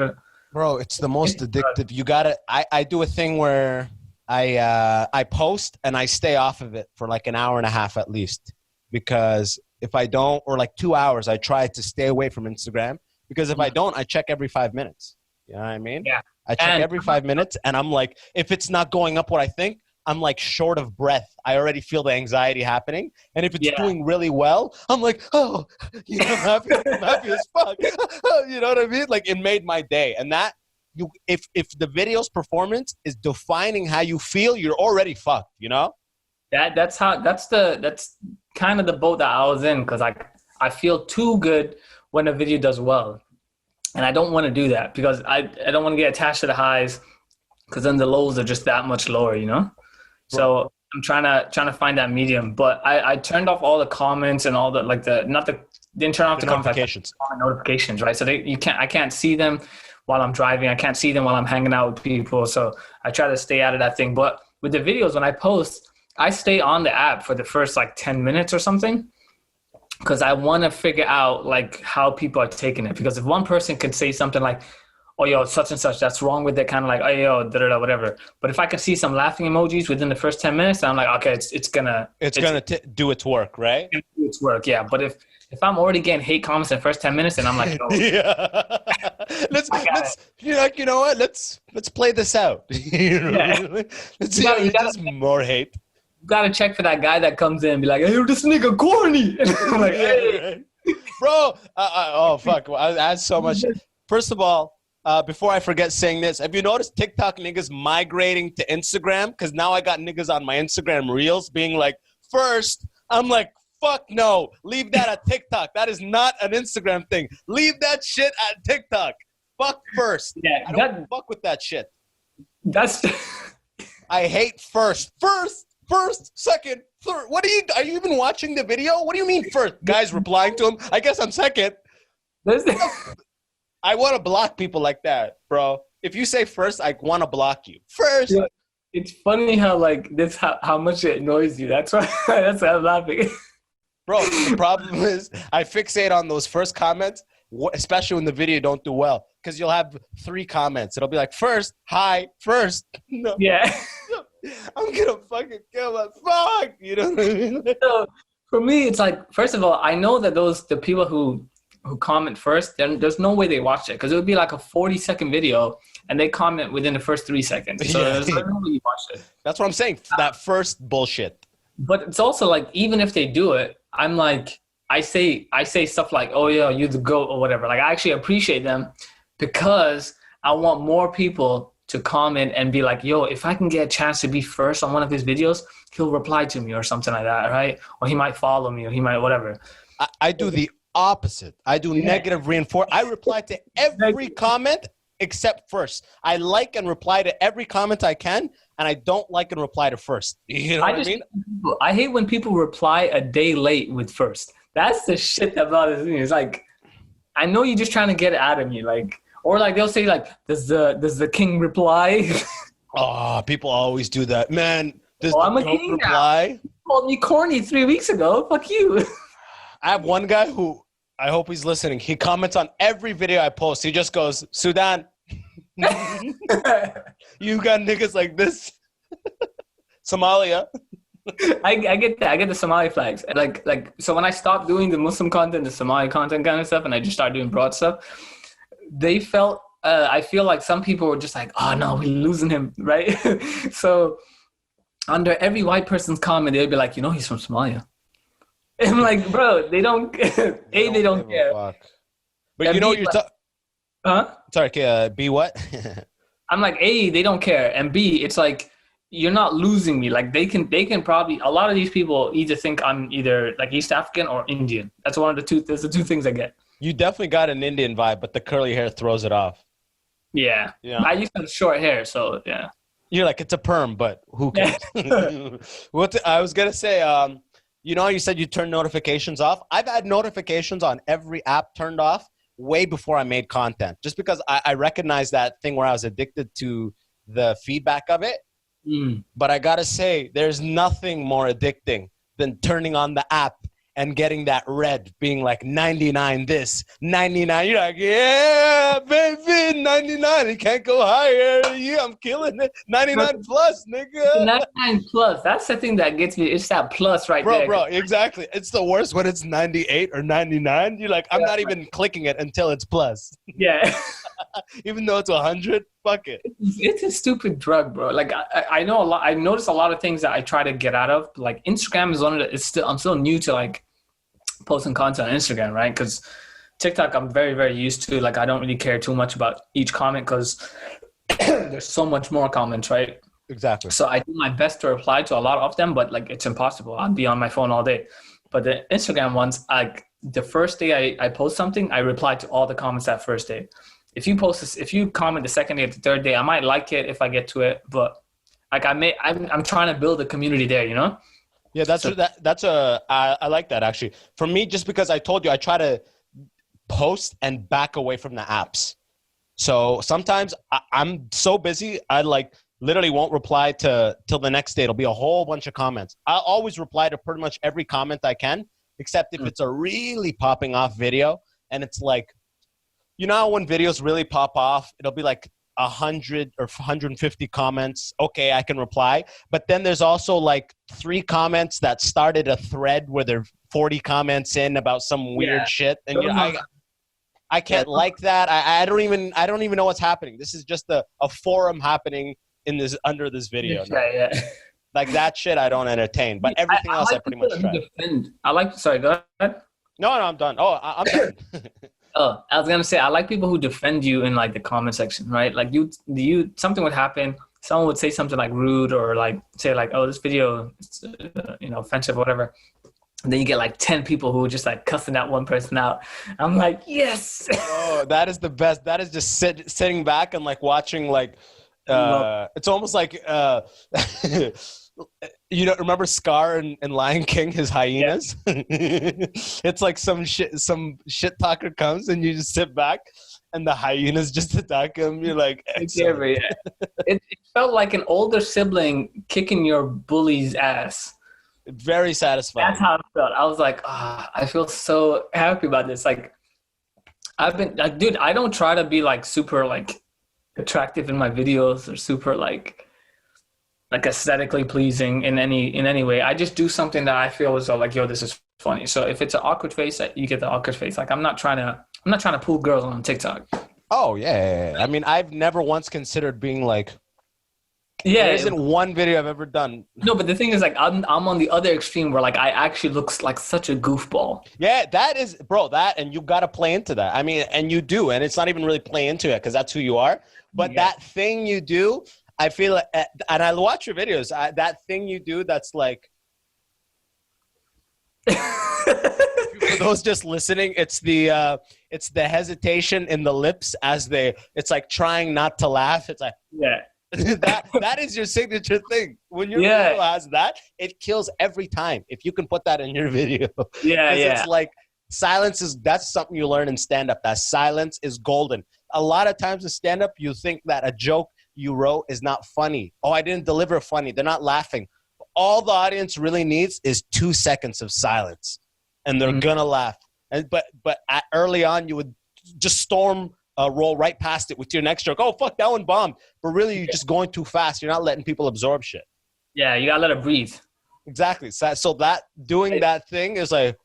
Bro, it's the most addictive. You got to I do a thing where I post and I stay off of it for like an hour and a half at least. Because if I don't, or like 2 hours, I try to stay away from Instagram. Because if I don't, I check every 5 minutes. You know what I mean? Yeah. I check every 5 minutes, and I'm like, if it's not going up what I think, I'm like short of breath. I already feel the anxiety happening. And if it's doing really well, I'm like, oh, you know, I'm happy as fuck. You know what I mean? Like, it made my day. And that, if the video's performance is defining how you feel, you're already fucked, you know? That's kind of the boat that I was in, because I feel too good when a video does well. And I don't want to do that, because I don't want to get attached to the highs, because then the lows are just that much lower, you know? So I'm trying to find that medium. But I turned off all the comments and all the, like didn't turn off the notifications. Notifications, right? So I can't see them while I'm driving. I can't see them while I'm hanging out with people. So I try to stay out of that thing. But with the videos, when I post, I stay on the app for the first like 10 minutes or something, because I want to figure out like how people are taking it. Because if one person could say something like, oh, yo, such and such, that's wrong with it, kind of like, oh, yo, da-da-da, whatever. But if I can see some laughing emojis within the first 10 minutes, I'm like, okay, it's gonna do its work, right? Do its work, yeah. But if I'm already getting hate comments in the first 10 minutes, then I'm like, oh. Yeah. You're like, you know what? Let's play this out. You know? Yeah. Let's see how just more hate. You gotta check for that guy that comes in and be like, hey, this nigga corny. And I'm like, hey. Bro, oh, fuck. I had so much. First of all, before I forget saying this, have you noticed TikTok niggas migrating to Instagram? Because now I got niggas on my Instagram reels being like, first, I'm like, fuck no. Leave that at TikTok. That is not an Instagram thing. Leave that shit at TikTok. Fuck first. Yeah, I don't fuck with that shit. That's. I hate first, second, third. Are you even watching the video? What do you mean first? Guys replying to him. I guess I'm second. I want to block people like that, bro. If you say first, I want to block you. First. Yeah, it's funny how like this how much it annoys you. That's why I'm laughing. Bro, the problem is I fixate on those first comments, especially when the video don't do well, because you'll have 3 comments. It'll be like first, hi, first. No. Yeah. I'm gonna fucking kill my fuck. You know what I mean? So for me, it's like, first of all, I know that the people who comment first, then there's no way they watch it, because it would be like a 40-second video and they comment within the first 3 seconds. So there's no way you watch it. That's what I'm saying. That first bullshit. But it's also like, even if they do it, I'm like, I say stuff like, oh yeah, you the GOAT or whatever. Like, I actually appreciate them because I want more people to comment and be like, yo, if I can get a chance to be first on one of his videos, he'll reply to me or something like that, right? Or he might follow me, or he might whatever. I do the opposite. I do negative reinforce. I reply to every comment except first. I like and reply to every comment I can, and I don't like and reply to first. You know what I mean? I hate when people reply a day late with first. That's the shit that bothers me. It's like, I know you're just trying to get it out of me, like. Or like they'll say like, does the king reply? Oh, people always do that, man. Does I'm the a goat king reply? Now. You called me corny 3 weeks ago. Fuck you. I have one guy who, I hope he's listening. He comments on every video I post. He just goes, Sudan. You got niggas like this. Somalia. I get that. I get the Somali flags. Like so when I stopped doing the Muslim content, the Somali content kind of stuff, and I just started doing broad stuff, they felt, I feel like some people were just like, oh no, we're losing him, right? So under every white person's comment, they'd be like, you know, he's from Somalia. And I'm like, bro, they don't care. Fuck. But and you know what you're talking. Huh? Sorry, B what? I'm like, A, they don't care, and B, it's like, you're not losing me. Like they can probably, a lot of these people either think I'm either like East African or Indian. That's one of the two. There's the 2 things I get. You definitely got an Indian vibe, but the curly hair throws it off. Yeah. I used to have short hair, so yeah. You're like, it's a perm, but who cares? I was gonna say, you know, you said you turn notifications off. I've had notifications on every app turned off way before I made content, just because I recognized that thing where I was addicted to the feedback of it. But I gotta say, there's nothing more addicting than turning on the app and getting that red, being like 99 this, 99. You're like, yeah, baby, 99. It can't go higher. Yeah, I'm killing it. 99 plus, nigga. 99 plus. That's the thing that gets me. It's that plus right there. Bro, exactly. It's the worst when it's 98 or 99. You're like, I'm not even clicking it until it's plus. Yeah. Even though it's 100, fuck it. It's a stupid drug, bro. Like I know a lot. I noticed a lot of things that I try to get out of. Like Instagram is one of the. I'm still new to like posting content on Instagram, right? Because TikTok, I'm very, very used to. Like I don't really care too much about each comment because there's so much more comments, right? Exactly. So I do my best to reply to a lot of them, but like it's impossible. I'd be on my phone all day. But the Instagram ones, like the first day I post something, I reply to all the comments that first day. If you post this, if you comment the second day or the third day, I might like it if I get to it, but like I'm trying to build a community there, you know? Yeah, I like that actually. For me, just because I told you, I try to post and back away from the apps. So sometimes I'm so busy, I like literally won't reply till the next day. It'll be a whole bunch of comments. I'll always reply to pretty much every comment I can, except if it's a really popping off video and it's like, you know, when videos really pop off, it'll be like 100 or 150 comments. Okay, I can reply. But then there's also like 3 comments that started a thread where there are 40 comments in about some weird shit. And I can't like that. I don't even know what's happening. This is just a forum happening in this under this video. Yeah. Like that shit I don't entertain. But everything else I pretty much try. Sorry, go ahead. No, I'm done. Oh, I'm done. Oh, I was gonna say, I like people who defend you in like the comment section, right? Like you something would happen, someone would say something like rude or like say like, oh, this video is offensive or whatever, And then you get like 10 people who are just like cussing that one person out. I'm like, yes. Oh, that is the best. That is just sitting back and like watching like, it's almost like, you know, remember Scar and Lion King, his hyenas? Yeah. It's like some shit talker comes and you just sit back and the hyenas just attack him. You're like, excellent. It felt like an older sibling kicking your bully's ass. Very satisfying. That's how it felt. I was like, I feel so happy about this. Like, I've been like, dude, I don't try to be like super like attractive in my videos or super like aesthetically pleasing in any way. I just do something that I feel is like, yo, this is funny. So if it's an awkward face, you get the awkward face. Like, I'm not trying to pull girls on TikTok. Oh yeah. I mean, I've never once considered being like. Yeah, there isn't one video I've ever done. No, but the thing is, like, I'm on the other extreme where, like, I actually look like such a goofball. Yeah, that is, bro. That, and you got to play into that. I mean, and you do, and it's not even really play into it because that's who you are. But that thing you do, I feel like, and I watch your videos. That thing you do, that's like, for those just listening, it's the hesitation in the lips as it's like trying not to laugh. It's like, yeah. that is your signature thing. When your video has that, it kills every time. If you can put that in your video, it's like silence that's something you learn in stand-up. That silence is golden. A lot of times in stand-up, you think that a joke you wrote is not funny. Oh, I didn't deliver funny. They're not laughing. All the audience really needs is 2 seconds of silence, and they're gonna laugh. But early on, you would just storm. Roll right past it with your next joke. Oh, fuck, that one bombed. But really, you're just going too fast. You're not letting people absorb shit. Yeah, you gotta let it breathe. Exactly. So that doing that thing is like.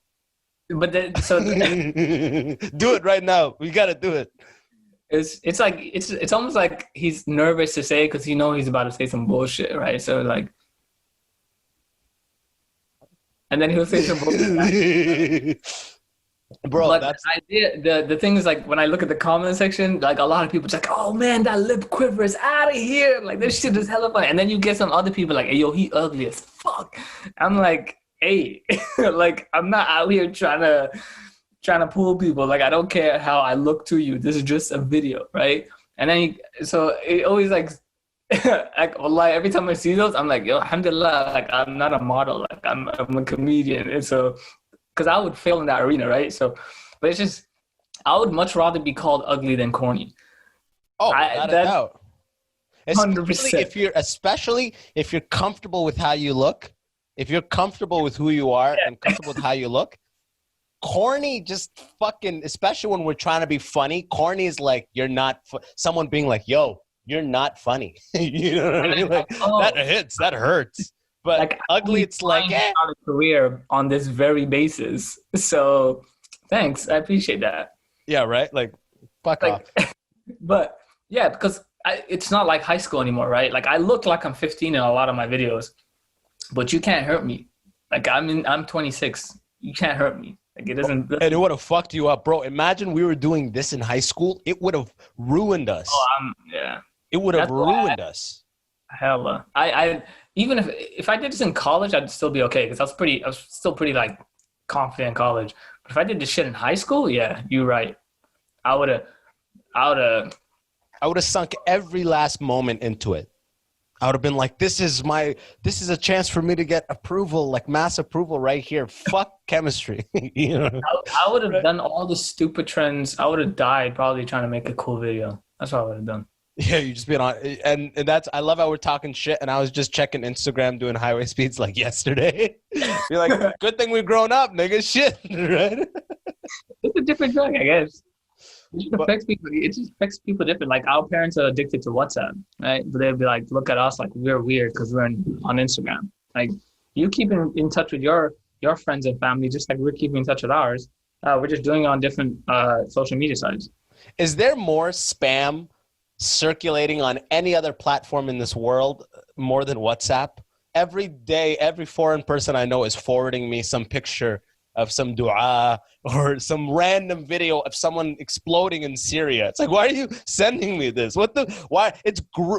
But do it right now. We gotta do it. It's like it's almost like he's nervous to say it because he's about to say some bullshit, right? So like, and then he'll say some bullshit. Bro, but that's the thing is, like, when I look at the comment section, like, a lot of people just like, oh man, that lip quiver is out of here, like, this shit is hella funny. And then you get some other people like, hey, yo, he ugly as fuck. I'm like, hey, like, I'm not out here trying to pull people. Like, I don't care how I look to you, this is just a video, right? And then so it always like like every time I see those, I'm like, yo, alhamdulillah, like, I'm not a model, like, I'm a comedian. And so because I would fail in that arena, right? So, but it's just, I would much rather be called ugly than corny. Oh, without a doubt. 100%. Especially if you're comfortable with how you look, if you're comfortable with who you are and comfortable with how you look, corny just fucking, especially when we're trying to be funny, corny is like, you're not, someone being like, yo, you're not funny. You know what I mean? Like, that hits, that hurts. But like, ugly, it's like start a career on this very basis. So, thanks, I appreciate that. Yeah, right. Like, fuck off. But yeah, because it's not like high school anymore, right? Like, I look like I'm 15 in a lot of my videos, but you can't hurt me. Like, I'm 26. You can't hurt me. Like, it doesn't. And it would have fucked you up, bro. Imagine we were doing this in high school. It would have ruined us. Oh, yeah. It would have ruined us. Hella. I even if I did this in college, I'd still be okay because I was still pretty like confident in college. But if I did this shit in high school, yeah, you're right. I would have sunk every last moment into it. I would have been like, this is a chance for me to get approval, like mass approval right here. Fuck chemistry. You know? I would have done all the stupid trends. I would have died probably trying to make a cool video. That's what I would have done. Yeah, you just been on, and that's, I love how we're talking shit, and I was just checking Instagram doing highway speeds like yesterday. You're like, good thing we've grown up, nigga. Shit, right? It's a different drug, I guess. It just affects people different. Like, our parents are addicted to WhatsApp, right? But they'll be like, look at us like we're weird because we're on Instagram. Like, you keep in touch with your friends and family just like we're keeping in touch with ours. We're just doing it on different social media sites. Is there more spam circulating on any other platform in this world more than WhatsApp? Every day, every foreign person I know is forwarding me some picture of some dua or some random video of someone exploding in Syria. It's like, why are you sending me this? Why?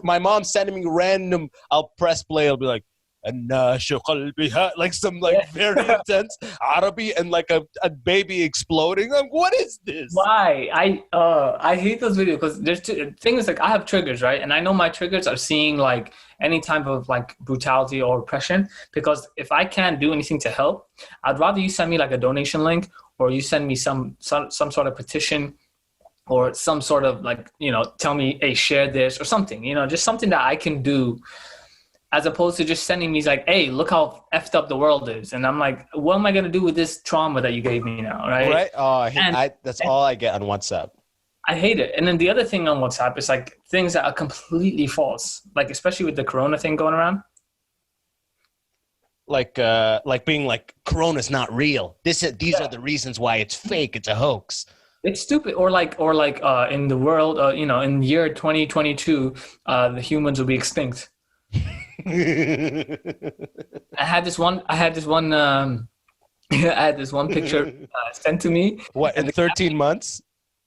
My mom's sending me random. I'll press play. I'll be like, like some like very intense Arabic and like a baby exploding. Like, what is this? Why? I hate those videos because there's two things. Like I have triggers, right? And I know my triggers are seeing like any type of like brutality or oppression, because if I can't do anything to help, I'd rather you send me like a donation link, or you send me some sort of petition, or some sort of like, you know, tell me, hey, share this or something, you know, just something that I can do, as opposed to just sending me like, hey, look how effed up the world is. And I'm like, what am I going to do with this trauma that you gave me now, right? Right. Oh, that's all I get on WhatsApp. I hate it. And then the other thing on WhatsApp is like things that are completely false, like especially with the Corona thing going around. Like being like, Corona's not real. These are the reasons why it's fake. It's a hoax. It's stupid. Or like in the world, you know, in the year 2022, the humans will be extinct. I had this one picture sent to me. What, in 13 months?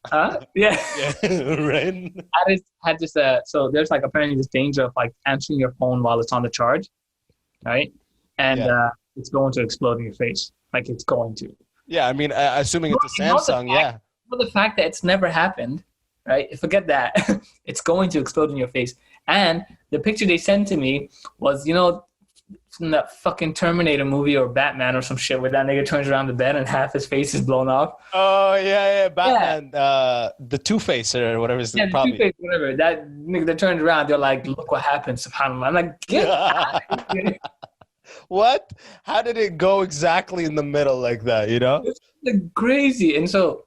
Huh? Yeah. Right. I had this so there's like apparently this danger of like answering your phone while it's on the charge, right? And it's going to explode in your face. Like it's going to. Yeah, I mean, assuming it's a Samsung, yeah. For the fact that it's never happened, right? Forget that. It's going to explode in your face. And the picture they sent to me was, you know, from that fucking Terminator movie or Batman or some shit where that nigga turns around the bed and half his face is blown off. Oh, yeah, Batman. Yeah. The Two-Face or whatever. Yeah, the Two-Face, whatever. That nigga that turns around, they're like, look what happened, subhanAllah. I'm like, get out of here. What? How did it go exactly in the middle like that, you know? It's like crazy. And so,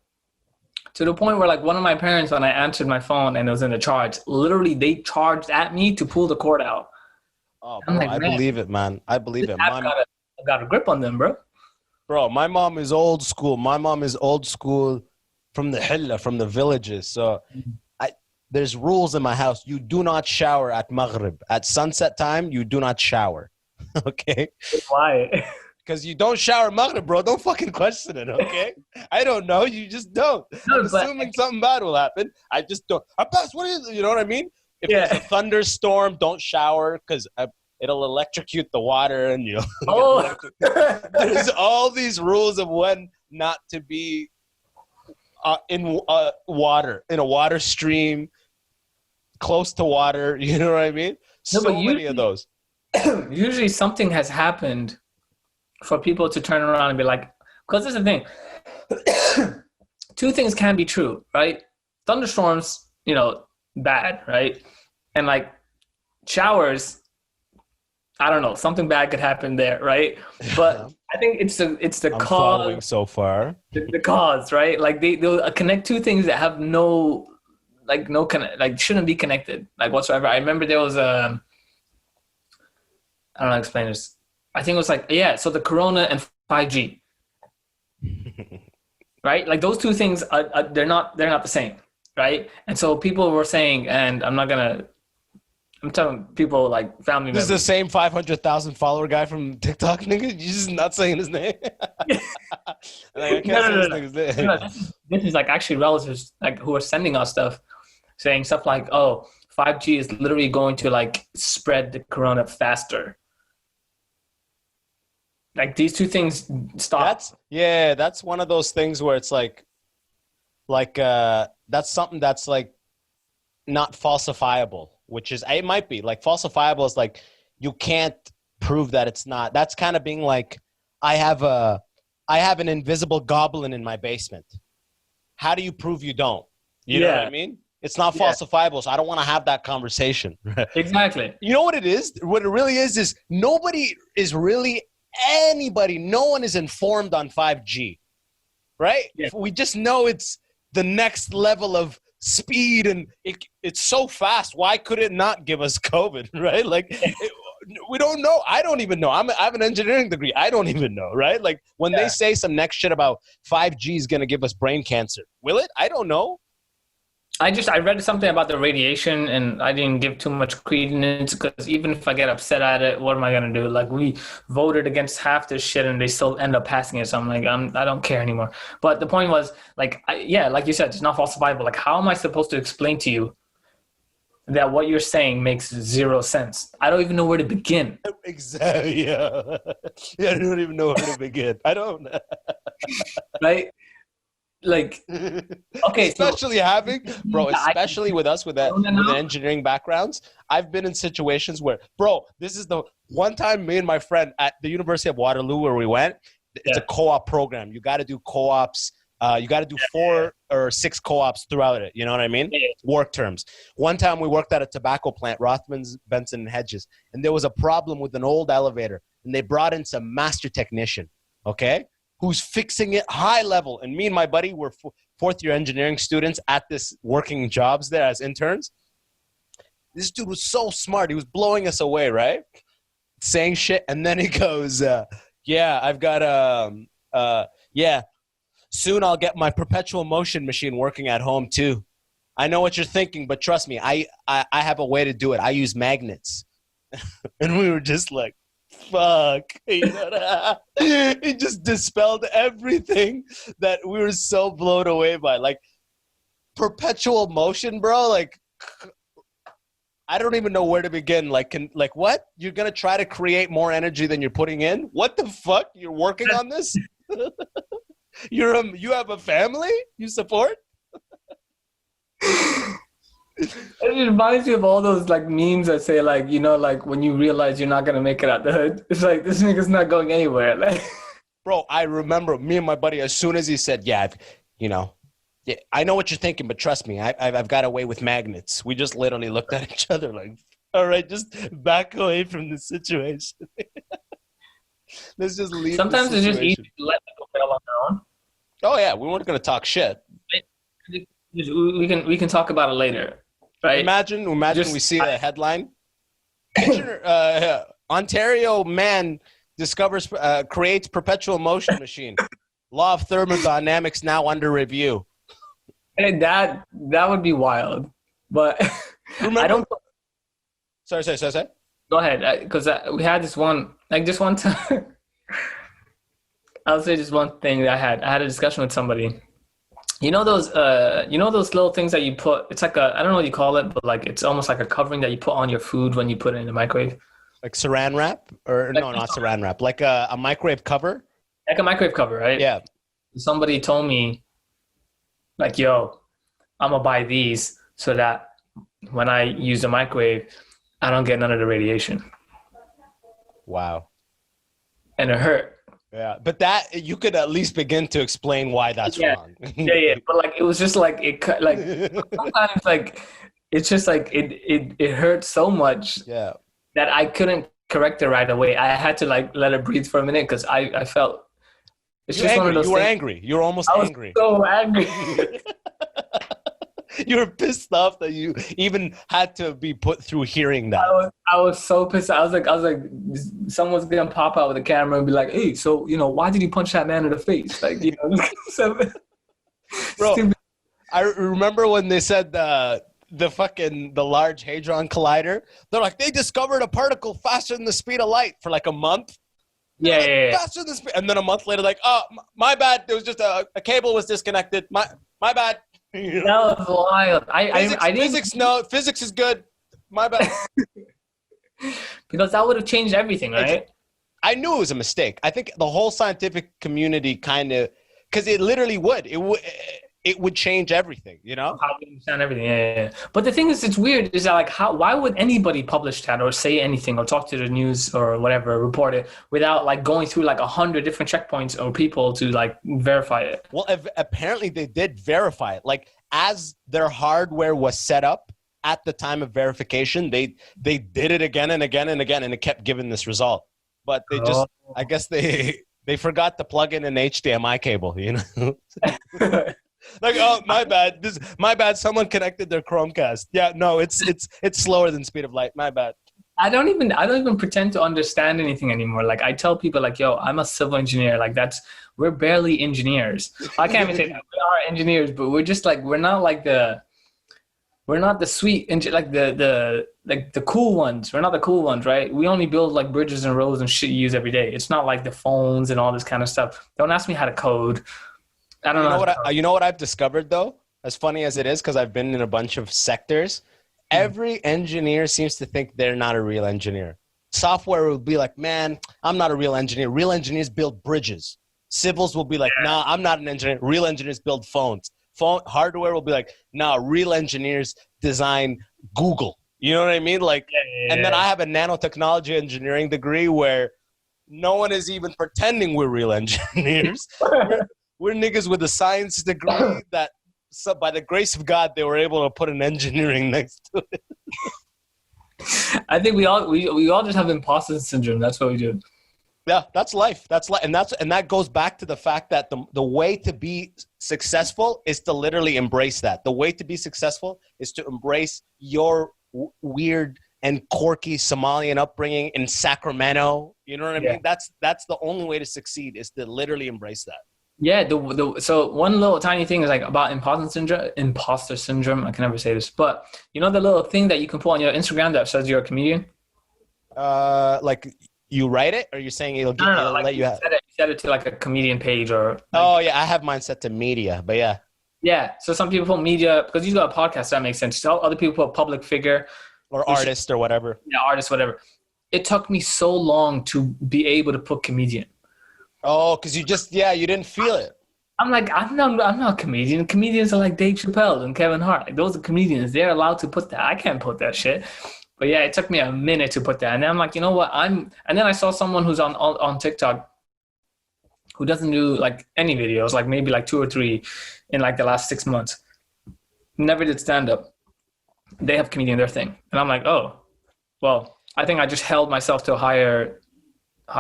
to the point where like one of my parents, when I answered my phone and it was in the charge, literally they charged at me to pull the cord out. Oh, bro, like, I believe it, man. I believe it. I've got a grip on them, bro. Bro, my mom is old school. My mom is old school from the hilla, from the villages. So there's rules in my house. You do not shower at Maghrib. At sunset time, you do not shower. Okay? Why? Because you don't shower Maghrib, bro. Don't fucking question it, okay? I don't know. You just don't. I'm assuming something bad will happen. I just don't. Abbas, what is it? You know what I mean? If there's a thunderstorm, don't shower because it'll electrocute the water and, you know. Oh. There's all these rules of when not to be in water, in a water stream, close to water. You know what I mean? So many of those. Usually something has happened for people to turn around and be like, because this is the thing. Two things can be true, right? Thunderstorms, you know, bad, right? And like showers, I don't know, something bad could happen there, right? But I think it's the I'm cause. Following so far. The cause, right? Like they'll connect two things that have shouldn't be connected, like whatsoever. I remember there was I don't know how to explain this. I think it was like, so the Corona and 5G, right? Like those two things they're not the same, right? And so people were saying, and I'm telling people like family members. This is the same 500,000 follower guy from TikTok, nigga. You're just not saying his name. Like, I can't say this nigga's name. This is like actually relatives like who are sending us stuff, saying stuff like, oh, 5G is literally going to like spread the Corona faster. Like these two things stop. That's one of those things where it's like that's something that's like not falsifiable, which is, it might be like falsifiable is like, you can't prove that it's not. That's kind of being like, I have an invisible goblin in my basement. How do you prove you don't? You know what I mean? It's not falsifiable, so I don't want to have that conversation. Exactly. You know what it is? What it really is nobody is really no one is informed on 5G, right? Yeah. We just know it's the next level of speed and it's so fast. Why could it not give us COVID, right? Like we don't know. I don't even know. I have an engineering degree. I don't even know, right? Like when they say some next shit about 5G is going to give us brain cancer, will it? I don't know. I read something about the radiation and I didn't give too much credence because even if I get upset at it, what am I going to do? Like we voted against half this shit and they still end up passing it. So I'm like, I don't care anymore. But the point was like, like you said, it's not falsifiable. Like how am I supposed to explain to you that what you're saying makes zero sense. I don't even know where to begin. Exactly. Yeah. Yeah, I don't even know where to begin. I don't. Right? Like, okay. Especially especially with us with engineering backgrounds. I've been in situations where, bro, this is the one time me and my friend at the University of Waterloo where we went, it's a co-op program. You got to do co-ops. You got to do 4 or 6 co-ops throughout it. You know what I mean? Yeah. Work terms. One time we worked at a tobacco plant, Rothmans, Benson, and Hedges, and there was a problem with an old elevator, and they brought in some master technician, okay, who's fixing it high level. And me and my buddy were fourth-year engineering students at this working jobs there as interns. This dude was so smart. He was blowing us away, right? Saying shit, and then he goes, yeah, I've got soon I'll get my perpetual motion machine working at home too. I know what you're thinking, but trust me, I have a way to do it. I use magnets. And we were just like, fuck. You know, it just dispelled everything that we were so blown away by. Like, perpetual motion, bro. Like, I don't even know where to begin. Like, what? You're going to try to create more energy than you're putting in? What the fuck? You're working on this? You have a family you support? It reminds me of all those like memes that say like, you know, like when you realize you're not gonna make it out the hood, it's like this nigga's not going anywhere. Like, bro, I remember me and my buddy as soon as he said, "Yeah, I know what you're thinking, but trust me, I've got away with magnets." We just literally looked at each other like, "All right, just back away from the situation." Let's just leave. Sometimes it's just easy to let people fail on their own. Oh yeah, we weren't gonna talk shit. We can talk about it later, right? Imagine we see the headline: Ontario man discovers creates perpetual motion machine. Law of thermodynamics now under review. And that would be wild, but Remember? I don't. Sorry. Go ahead, because we had this one time. I'll say just one thing that I had a discussion with somebody. You know those little things that you put, it's like I don't know what you call it, but like it's almost like a covering that you put on your food when you put it in the microwave. Like saran wrap? Or like, no, not saran wrap. Like a microwave cover? Like a microwave cover, right? Yeah. Somebody told me, like, yo, I'm gonna buy these so that when I use the microwave, I don't get none of the radiation. Wow. And it hurt. Yeah, but that you could at least begin to explain why that's wrong. Yeah. But like it was just like like sometimes like it's just like it hurt so much that I couldn't correct it right away. I had to like let it breathe for a minute because I felt it's just one of those things. You were angry. You were almost angry. I was so angry. You were pissed off that you even had to be put through hearing that. I was so pissed. I was like, someone's gonna pop out with a camera and be like, "Hey, so why did you punch that man in the face?" Like, Bro, I remember when they said the Large Hadron Collider. They're like, they discovered a particle faster than the speed of light for like a month. Yeah. Faster than the speed, and then a month later, like, oh, my bad. There was just a cable was disconnected. My bad. That was wild. Physics is good. My bad. Because that would have changed everything, right? I knew it was a mistake. I think the whole scientific community kind of, because it literally would. It would change everything, How we understand everything, yeah. But the thing is, it's weird. Is that like why would anybody publish that or say anything or talk to the news or whatever, report it without like going through like 100 different checkpoints or people to like verify it? Well, apparently they did verify it. Like as their hardware was set up at the time of verification, they did it again and again and again, and it kept giving this result. But they just, I guess they forgot to plug in an HDMI cable, Like, oh, my bad. Someone connected their Chromecast. Yeah, no, it's slower than speed of light. My bad. I don't even pretend to understand anything anymore. Like I tell people like, yo, I'm a civil engineer. Like we're barely engineers. I can't even say that. We are engineers, but we're just like, we're not the sweet, like the cool ones. We're not the cool ones, right? We only build like bridges and roads and shit you use every day. It's not like the phones and all this kind of stuff. Don't ask me how to code. I don't know. You know what I've discovered though? As funny as it is, because I've been in a bunch of sectors, Every engineer seems to think they're not a real engineer. Software will be like, man, I'm not a real engineer. Real engineers build bridges. Civils will be like, nah, I'm not an engineer. Real engineers build phones. Hardware will be like, nah, real engineers design Google. You know what I mean? Like, and then I have a nanotechnology engineering degree where no one is even pretending we're real engineers. We're niggas with a science degree that, so by the grace of God, they were able to put an engineering next to it. I think we all just have imposter syndrome. That's what we do. Yeah, that's life. That's life, and that goes back to the fact that the way to be successful is to literally embrace that. The way to be successful is to embrace your weird and quirky Somalian upbringing in Sacramento. You know what I mean? That's the only way to succeed, is to literally embrace that. Yeah, so one little tiny thing is like about imposter syndrome. I can never say this, but you know the little thing that you can put on your Instagram that says you're a comedian? Like you write it, or you're saying it'll like let you have it? You set it to like a comedian page or like, oh yeah, I have mine set to media, but yeah. Yeah, so some people put media because you got a podcast, that makes sense. So other people put public figure or artist or whatever. Yeah, artist, whatever. It took me so long to be able to put comedian. Oh, because you didn't feel it. I'm like, I'm not a comedian. Comedians are like Dave Chappelle and Kevin Hart. Like, those are comedians. They're allowed to put that. I can't put that shit. But yeah, it took me a minute to put that. And then I'm like, you know what? And then I saw someone who's on TikTok who doesn't do like any videos, like maybe like 2 or 3 in like the last 6 months. Never did stand up. They have comedian their thing. And I'm like, oh, well, I think I just held myself to a higher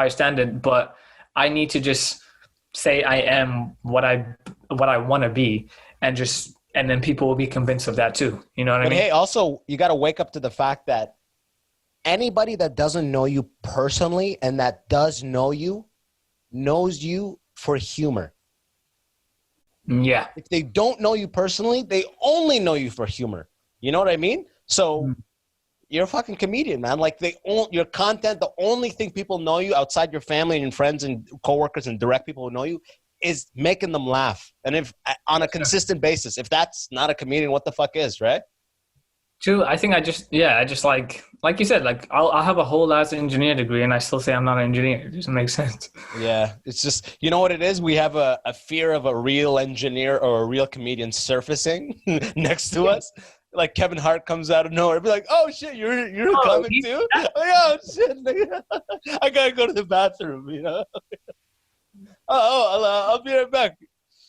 standard, but I need to just say I am what I want to be, and then people will be convinced of that too. You know what I mean? Hey, also you got to wake up to the fact that anybody that doesn't know you personally and that does know you knows you for humor. Yeah. If they don't know you personally, they only know you for humor. You know what I mean? So you're a fucking comedian, man. Like your content, the only thing people know you outside your family and friends and coworkers and direct people who know you is making them laugh. And if on a consistent basis, if that's not a comedian, what the fuck is, right? True. I think I just like you said, like I'll have a whole ass engineer degree and I still say I'm not an engineer. It doesn't make sense. Yeah. It's just, you know what it is? We have a fear of a real engineer or a real comedian surfacing next to us. Like Kevin Hart comes out of nowhere, be like, "Oh shit, you're a comic too? Oh shit, I gotta go to the bathroom," you know. I'll be right back.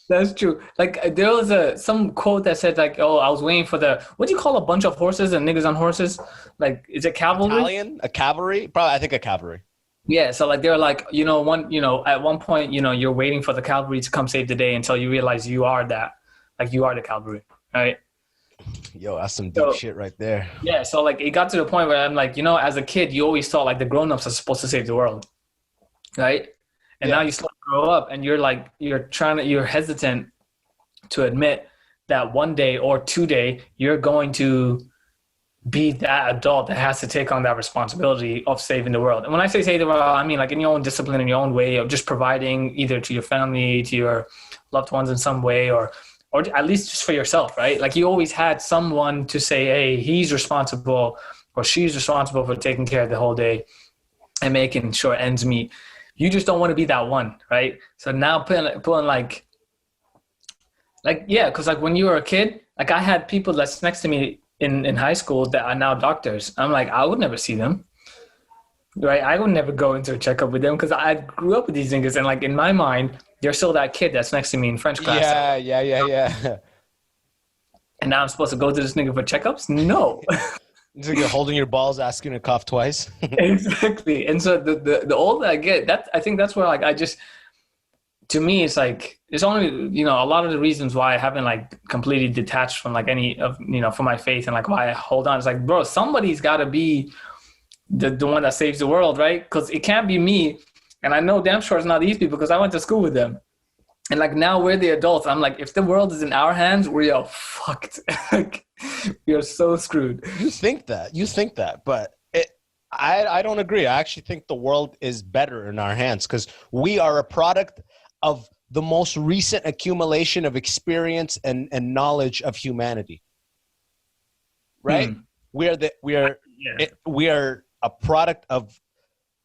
That's true. Like there was some quote that said like, "Oh, I was waiting for what do you call a bunch of horses and niggas on horses? Like, is it cavalry? A cavalry? Probably, I think a cavalry." Yeah, so like they're like, at one point, you're waiting for the cavalry to come save the day until you realize you are that, like you are the cavalry, right? Yo, that's some deep shit right there. Yeah, so like it got to the point where I'm like, as a kid, you always thought like the grown-ups are supposed to save the world, right? And now you start to grow up and you're like, you're hesitant to admit that one day or 2 day you're going to be that adult that has to take on that responsibility of saving the world. And when I say save the world, I mean like in your own discipline, in your own way of just providing either to your family, to your loved ones in some way, or at least just for yourself, right? Like you always had someone to say, hey, he's responsible or she's responsible for taking care of the whole day and making sure ends meet. You just don't want to be that one, right? So now putting like yeah, because like when you were a kid, like I had people that's next to me in high school that are now doctors. I'm like, I would never see them, right? I would never go into a checkup with them because I grew up with these niggas, and like in my mind, they're still that kid that's next to me in French class. Yeah. And now I'm supposed to go to this nigga for checkups? No. So you're holding your balls, asking to cough twice. Exactly. And so the older I get, I think that's where like to me, it's like, it's only, a lot of the reasons why I haven't like completely detached from like any of, from my faith and like why I hold on. It's like, bro, somebody's got to be the one that saves the world, right? Because it can't be me. And I know damn sure it's not these people because I went to school with them. And like now we're the adults. I'm like, if the world is in our hands, we are fucked. Like, we are so screwed. You think that, but I don't agree. I actually think the world is better in our hands because we are a product of the most recent accumulation of experience and knowledge of humanity. Right? We are a product of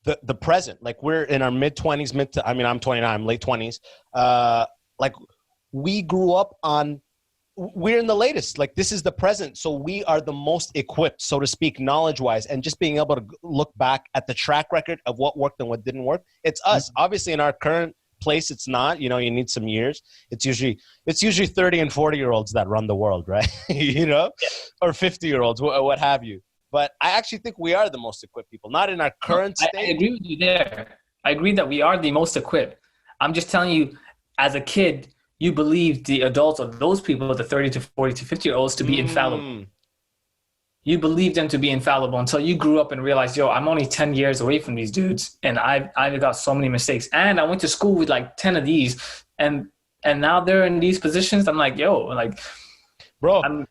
the present. Like we're in our mid 20s, I'm 29, I'm late 20s. Like we grew up on, we're in the latest, like this is the present. So we are the most equipped, so to speak, knowledge wise, and just being able to look back at the track record of what worked and what didn't work. It's us. Obviously in our current place, it's not, you need some years. It's usually 30 and 40-year-olds that run the world, right? Or 50-year-olds, what have you. But I actually think we are the most equipped people, not in our current state. I agree with you there. I agree that we are the most equipped. I'm just telling you, as a kid, you believed the adults or those people, the 30 to 40 to 50-year-olds, to be infallible. You believed them to be infallible until you grew up and realized, I'm only 10 years away from these dudes, and I've got so many mistakes. And I went to school with like 10 of these, and now they're in these positions. I'm like, bro.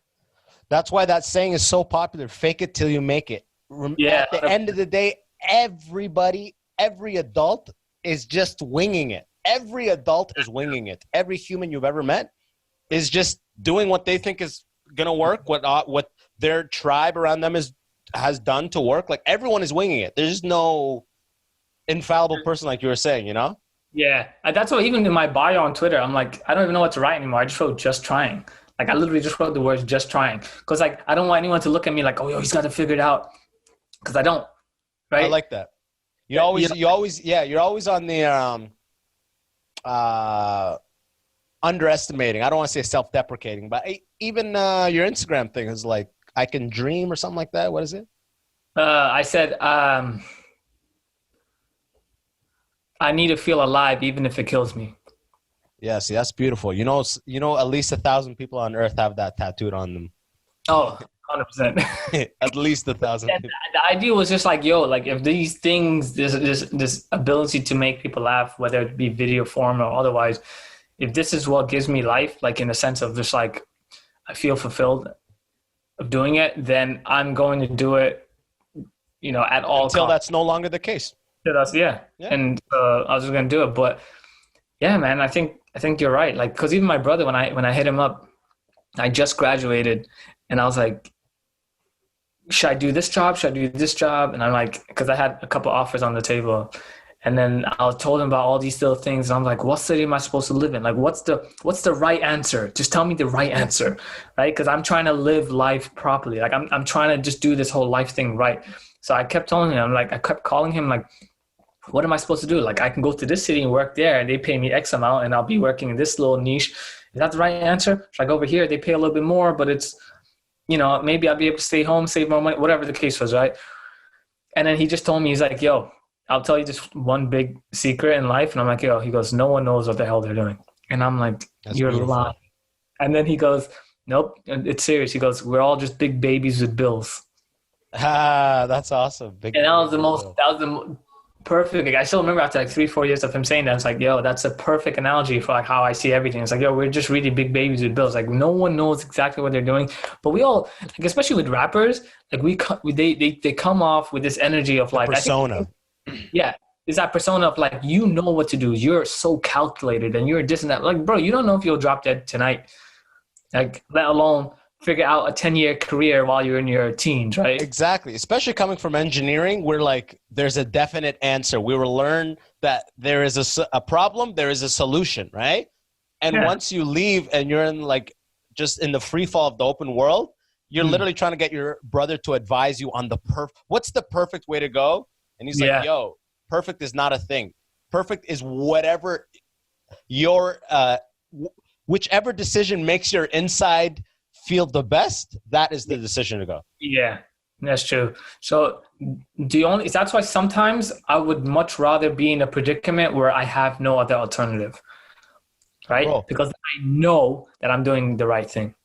That's why that saying is so popular. Fake it till you make it. At the end of the day, every adult is just winging it. Every adult is winging it. Every human you've ever met is just doing what they think is going to work, what their tribe around them has done to work. Like everyone is winging it. There's no infallible person like you were saying, Yeah. That's why even in my bio on Twitter, I'm like, I don't even know what to write anymore. I just wrote just trying. Like I literally just wrote the words just trying. Because like I don't want anyone to look at me like, he's got to figure it out. Because I don't. Right? I like that. You're always on the underestimating. I don't want to say self-deprecating, but even your Instagram thing is like, I can dream or something like that. What is it? I said, I need to feel alive even if it kills me. Yeah, see, that's beautiful. At least 1,000 people on earth have that tattooed on them. Oh, 100%. At least 1,000 people. The idea was just like, like if these things, this ability to make people laugh, whether it be video form or otherwise, if this is what gives me life, like in the sense of just like, I feel fulfilled of doing it, then I'm going to do it, at all until costs. That's no longer the case. Yeah. And I was just going to do it. But yeah, man, I think you're right. Like, cause even my brother, when I hit him up, I just graduated and I was like, should I do this job? Should I do this job? And I'm like, cause I had a couple offers on the table. And then I told him about all these little things. And I'm like, what city am I supposed to live in? Like, what's the right answer? Just tell me the right answer, right? Because I'm trying to live life properly. Like, I'm trying to just do this whole life thing right. So I kept telling him, I kept calling him, like, what am I supposed to do? Like, I can go to this city and work there, and they pay me X amount, and I'll be working in this little niche. Is that the right answer? Should I go over here? They pay a little bit more, but it's, maybe I'll be able to stay home, save more money, whatever the case was, right? And then he just told me, he's like, I'll tell you just one big secret in life. And I'm like, he goes, no one knows what the hell they're doing. And I'm like, you're lying. And then he goes, nope, it's serious. He goes, we're all just big babies with bills. That's awesome. That was the perfect. I still remember after like 3-4 years of him saying that, it's like, that's a perfect analogy for like how I see everything. It's like, we're just really big babies with bills. Like no one knows exactly what they're doing, but we all, like, especially with rappers, like they come off with this energy of like persona. It's that persona of like, what to do. You're so calculated and you're this and that. Like, bro, you don't know if you'll drop dead tonight. Like, let alone figure out a 10-year career while you're in your teens, right? Exactly. Especially coming from engineering, where like there's a definite answer. We will learn that there is a problem, there is a solution, right? And once you leave and you're in like just in the free fall of the open world, you're literally trying to get your brother to advise you on what's the perfect way to go. And he's like, perfect is not a thing. Perfect is whatever whichever decision makes your inside feel the best, that is the decision to go. Yeah, that's true. So that's why sometimes I would much rather be in a predicament where I have no other alternative, right? Bro, because I know that I'm doing the right thing.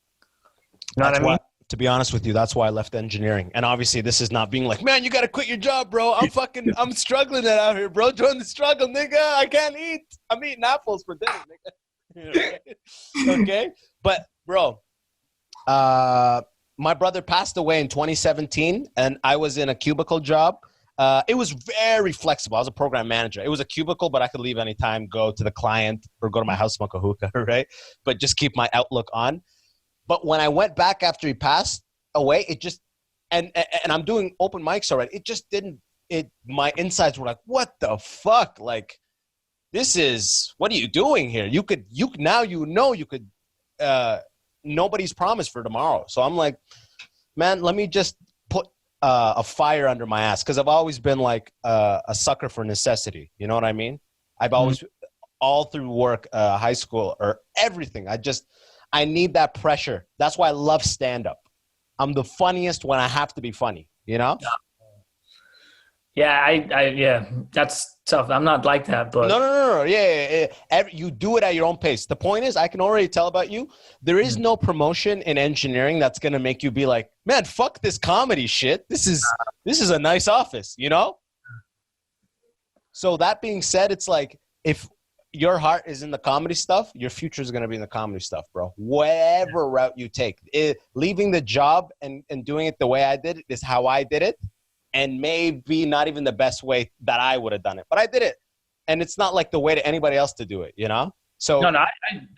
You know what I mean? To be honest with you, that's why I left engineering. And obviously this is not being like, man, you got to quit your job, bro. I'm struggling out here, bro. Join the struggle, nigga. I can't eat. I'm eating apples for dinner, nigga. Okay? But, bro, my brother passed away in 2017, and I was in a cubicle job. It was very flexible. I was a program manager. It was a cubicle, but I could leave anytime, go to the client, or go to my house, smoke a hookah, right? But just keep my outlook on. But when I went back after he passed away, and I'm doing open mics already. It just didn't. My insides were like, what the fuck? Like, this is, what are you doing here? You could. Nobody's promised for tomorrow. So I'm like, man, let me just put a fire under my ass, because I've always been like a sucker for necessity. You know what I mean? I've always, all through work, high school, or everything. I need that pressure. That's why I love stand-up. I'm the funniest when I have to be funny, you know? Yeah, yeah, that's tough. I'm not like that, but no. Yeah. You do it at your own pace. The point is, I can already tell about you. There is no promotion in engineering that's gonna make you be like, man, fuck this comedy shit. This is a nice office, you know? So that being said, it's like, if your heart is in the comedy stuff, your future is gonna be in the comedy stuff, bro. Whatever route you take, leaving the job and doing it the way I did it is how I did it. And maybe not even the best way that I would have done it, but I did it. And it's not like the way to anybody else to do it, you know? So no,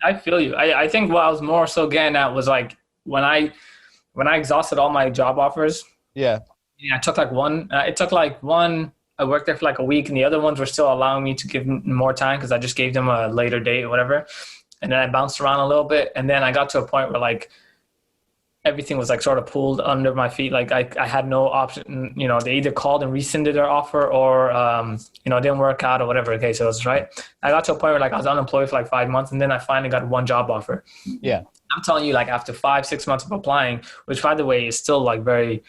I feel you. I think what I was more so getting at was like, when I exhausted all my job offers. Yeah. I took like one, I worked there for like a week, and the other ones were still allowing me to give more time because I just gave them a later date or whatever. And then I bounced around a little bit. And then I got to a point where like, everything was like sort of pulled under my feet. Like I had no option, you know, they either called and rescinded their offer, or, you know, it didn't work out or whatever the case was, right? I got to a point where like I was unemployed for like 5 months, and then I finally got one job offer. Yeah. I'm telling you, like after 5-6 months of applying, which by the way is still like very,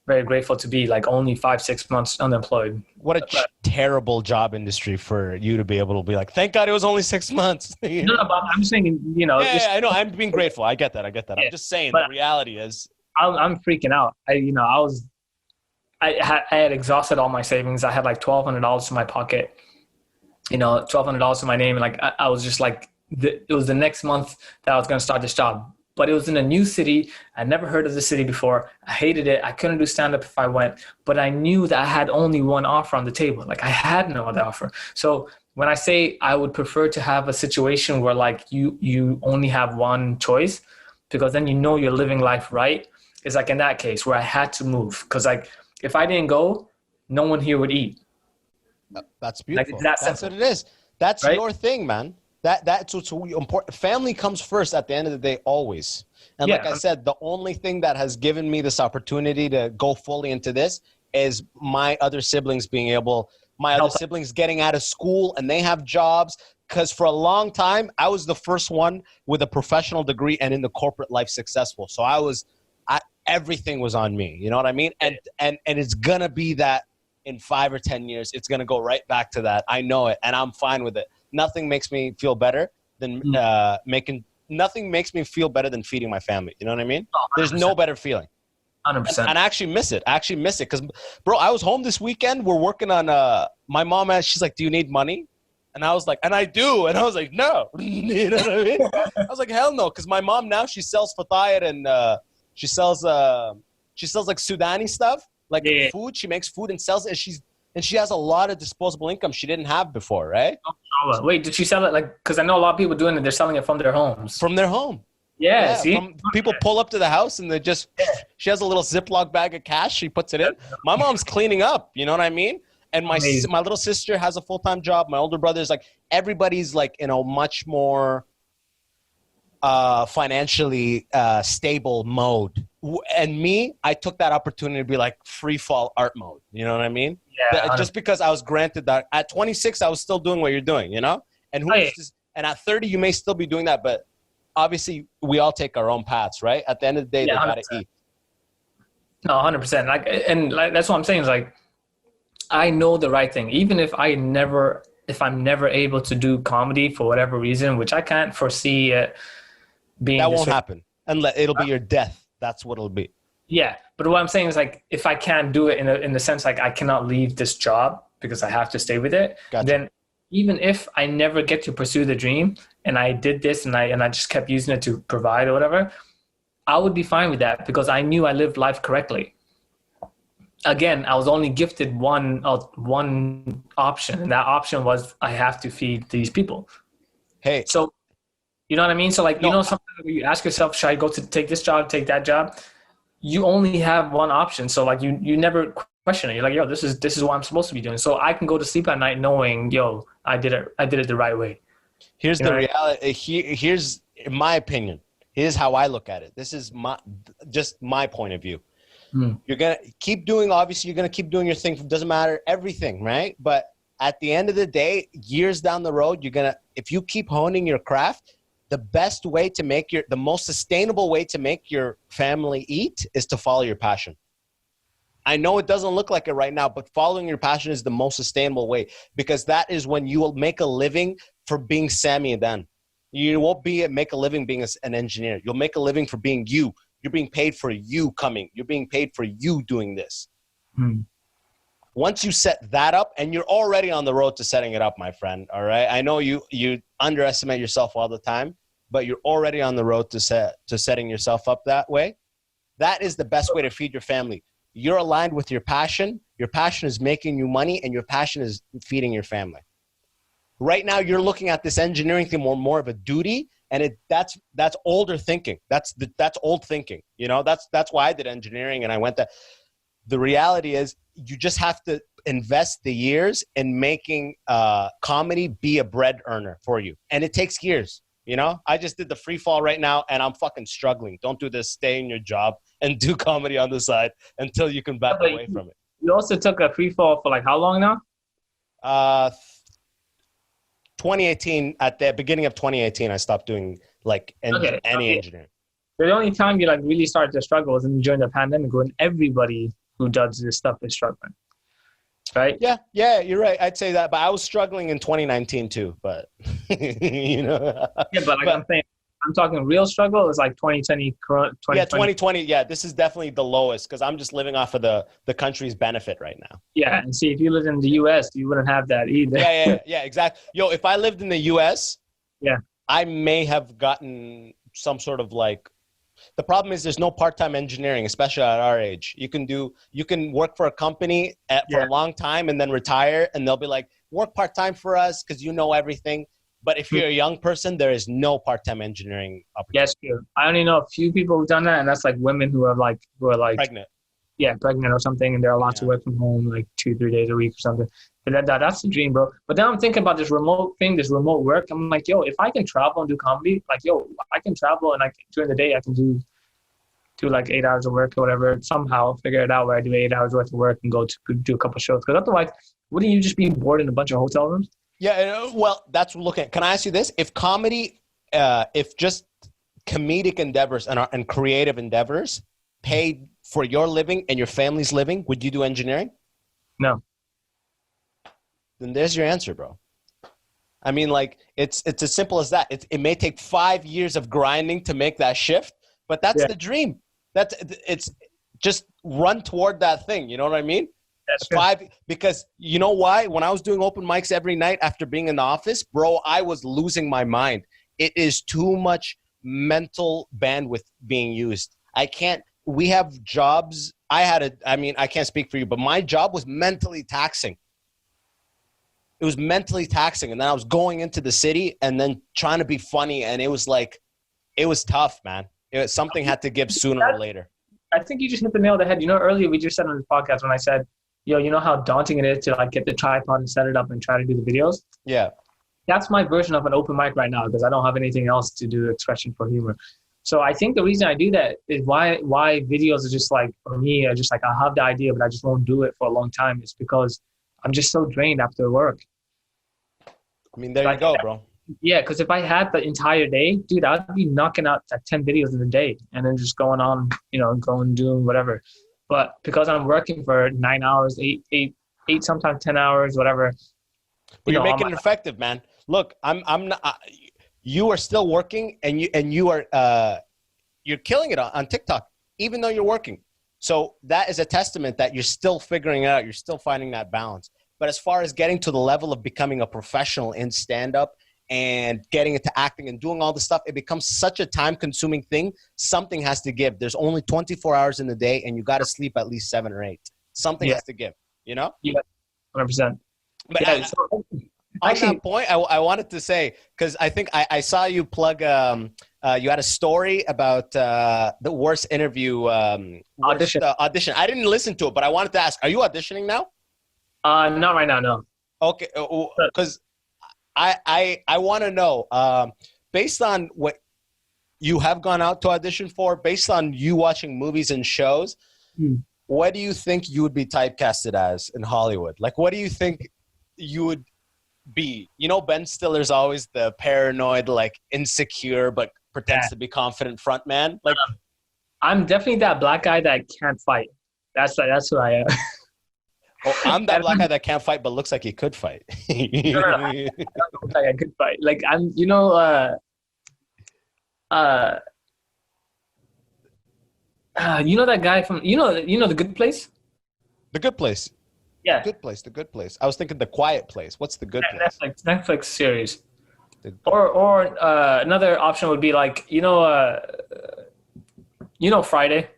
very grateful to be like only 5-6 months unemployed. What a terrible job industry for you to be able to be like, thank God it was only 6 months. No, but I'm saying, you know. Yeah, I know. I'm being grateful. I get that. Yeah, I'm just saying the reality is. I'm freaking out. I had exhausted all my savings. I had like $1,200 in my pocket, you know, $1,200 to my name. And like, I was just like, it was the next month that I was going to start this job. But it was in a new city. I never heard of the city before. I hated it. I couldn't do stand-up if I went. But I knew that I had only one offer on the table. Like I had no other offer. So when I say I would prefer to have a situation where like you only have one choice, because then you know you're living life right, it's like in that case where I had to move. Because like if I didn't go, no one here would eat. That's beautiful. Like, that's what it is. That's right? Your thing, man. That's what's important. Family comes first at the end of the day, always. And like I said, the only thing that has given me this opportunity to go fully into this is my other siblings siblings getting out of school and they have jobs. Because for a long time, I was the first one with a professional degree and in the corporate life successful. So everything was on me. You know what I mean? And it's gonna be that in 5 or 10 years. It's gonna go right back to that. I know it, and I'm fine with it. Nothing makes me feel better than nothing makes me feel better than feeding my family. You know what I mean? 100%. There's no better feeling. 100%. And I actually miss it. Because, bro, I was home this weekend. We're working on my mom she's like, do you need money? And I was like, and I do. And I was like, no. You know what I mean? I was like, hell no. Because my mom now, she sells fatayat and she sells like Sudani stuff, like food. She makes food and sells it. And she has a lot of disposable income she didn't have before, right? Wait, did she sell it like, because I know a lot of people doing it, they're selling it from their homes. From their home. Yeah, see? People pull up to the house and she has a little Ziploc bag of cash. She puts it in. My mom's cleaning up, you know what I mean? And my little sister has a full-time job. My older brother's like, everybody's like in a much more financially stable mode. And me, I took that opportunity to be like free fall art mode. You know what I mean? Yeah. Just because I was granted that at 26, I was still doing what you're doing, you know? And and at 30, you may still be doing that, but obviously we all take our own paths, right? At the end of the day, they gotta eat. No, 100%. That's what I'm saying is like, I know the right thing. Even if I'm never able to do comedy for whatever reason, which I can't foresee it being. That won't happen. It'll be your death. That's what it'll be. Yeah. But what I'm saying is like, if I can't do it in the sense, like I cannot leave this job because I have to stay with it, then even if I never get to pursue the dream and I did this and I just kept using it to provide or whatever, I would be fine with that because I knew I lived life correctly. Again, I was only gifted one option, and that option was I have to feed these people. Hey. So, you know what I mean? So like, sometimes when you ask yourself, should I go to take this job, take that job? you only have one option. So like you never question it. You're like, yo, this is what I'm supposed to be doing. So I can go to sleep at night knowing, yo, I did it the right way. Here's the reality. Here's in my opinion. Here's how I look at it. This is just my point of view. You're going to keep doing, obviously you're going to keep doing your thing. It doesn't matter, everything, right? But at the end of the day, years down the road, if you keep honing your craft, the best way to the most sustainable way to make your family eat is to follow your passion. I know it doesn't look like it right now, but following your passion is the most sustainable way, because that is when you will make a living for being Sammy and Dan. You won't make a living being an engineer. You'll make a living for being you. You're being paid for you coming. You're being paid for you doing this. Once you set that up, and you're already on the road to setting it up, my friend, all right? I know you underestimate yourself all the time, but you're already on the road to setting yourself up that way. That is the best way to feed your family. You're aligned with your passion. Your passion is making you money, and your passion is feeding your family. Right now, you're looking at this engineering thing more of a duty, and that's older thinking. That's old thinking. You know, that's why I did engineering, and I went that. The reality is, you just have to invest the years in making comedy be a bread earner for you, and it takes years. You know, I just did the free fall right now, and I'm fucking struggling. Don't do this. Stay in your job and do comedy on the side until you can back away from it. You also took a free fall for like how long now? 2018. At the beginning of 2018, I stopped doing like any engineering. The only time you like really started to struggle was during the pandemic, when everybody who does this stuff is struggling. Right? Yeah, you're right. I'd say that, but I was struggling in 2019 too. But you know, I'm saying, I'm talking real struggle is like 2020. 2020. Yeah, this is definitely the lowest, because I'm just living off of the country's benefit right now. Yeah, and see, if you lived in the U.S., you wouldn't have that either. Yeah, exactly. Yo, if I lived in the U.S., yeah, I may have gotten some sort of like. The problem is there's no part-time engineering, especially at our age. You can work for a company for a long time and then retire, and they'll be like, work part-time for us because you know everything. But if you're a young person, there is no part-time engineering opportunity. Yes, true. I only know a few people who've done that, and that's like women who are like pregnant. Yeah, pregnant or something, and they're allowed to work from home like 2-3 days a week or something. But that's the dream, bro. But then I'm thinking about this remote thing, this remote work. I'm like, yo, if I can travel and do comedy, like, yo, I can travel, and during the day I can do like 8 hours of work or whatever. Somehow figure it out where I do 8 hours worth of work and go to do a couple of shows. Because otherwise, wouldn't you just be bored in a bunch of hotel rooms? Yeah, well, that's looking. Can I ask you this? If comedy, if just comedic endeavors and creative endeavors paid for your living and your family's living, would you do engineering? No. Then there's your answer, bro. I mean, like, it's as simple as that. It may take 5 years of grinding to make that shift, but that's the dream. It's just run toward that thing. You know what I mean? That's because you know why? When I was doing open mics every night after being in the office, bro, I was losing my mind. It is too much mental bandwidth being used. We have jobs. I can't speak for you, but my job was mentally taxing. It was mentally taxing. And then I was going into the city and then trying to be funny. And it was tough, man. Something had to give sooner or later. I think you just hit the nail on the head. You know, earlier we just said on this podcast when I said, yo, you know how daunting it is to like get the tripod and set it up and try to do the videos? Yeah. That's my version of an open mic right now, because I don't have anything else to do expression for humor. So I think the reason I do that is why videos are just like, for me, I just like, I have the idea, but I just won't do it for a long time. It's because I'm just so drained after work. I mean, there you go, bro. Yeah, because if I had the entire day, dude, I'd be knocking out like 10 videos in a day and then just going on, doing whatever. But because I'm working for 9 hours, eight, sometimes 10 hours, whatever. But you're making it effective, man. Look, I'm not. You are still working, and you are you're killing it on TikTok, even though you're working. So that is a testament that you're still figuring it out. You're still finding that balance. But as far as getting to the level of becoming a professional in stand-up and getting into acting and doing all the stuff, it becomes such a time-consuming thing. Something has to give. There's only 24 hours in the day, and you got to sleep at least 7 or 8. Something has to give, you know? Yeah, 100%. But yeah, On that point, I wanted to say, because I think I saw you plug, you had a story about the worst interview, Audition. audition. I didn't listen to it, but I wanted to ask, are you auditioning now? Not right now, no. Okay, because I want to know, based on what you have gone out to audition for, based on you watching movies and shows, what do you think you would be typecasted as in Hollywood? Like, what do you think you would be? You know, Ben Stiller's always the paranoid, like insecure, but pretends to be confident front man. Like, I'm definitely that black guy that can't fight. That's who I am. Oh, I'm that black guy that can't fight, but looks like he could fight. No, I don't look like I could fight. Like I'm, you know that guy from you know The Good Place? The Good Place. Yeah. The Good Place. I was thinking The Quiet Place. What's The Good Place? Netflix series. Or another option would be like, Friday,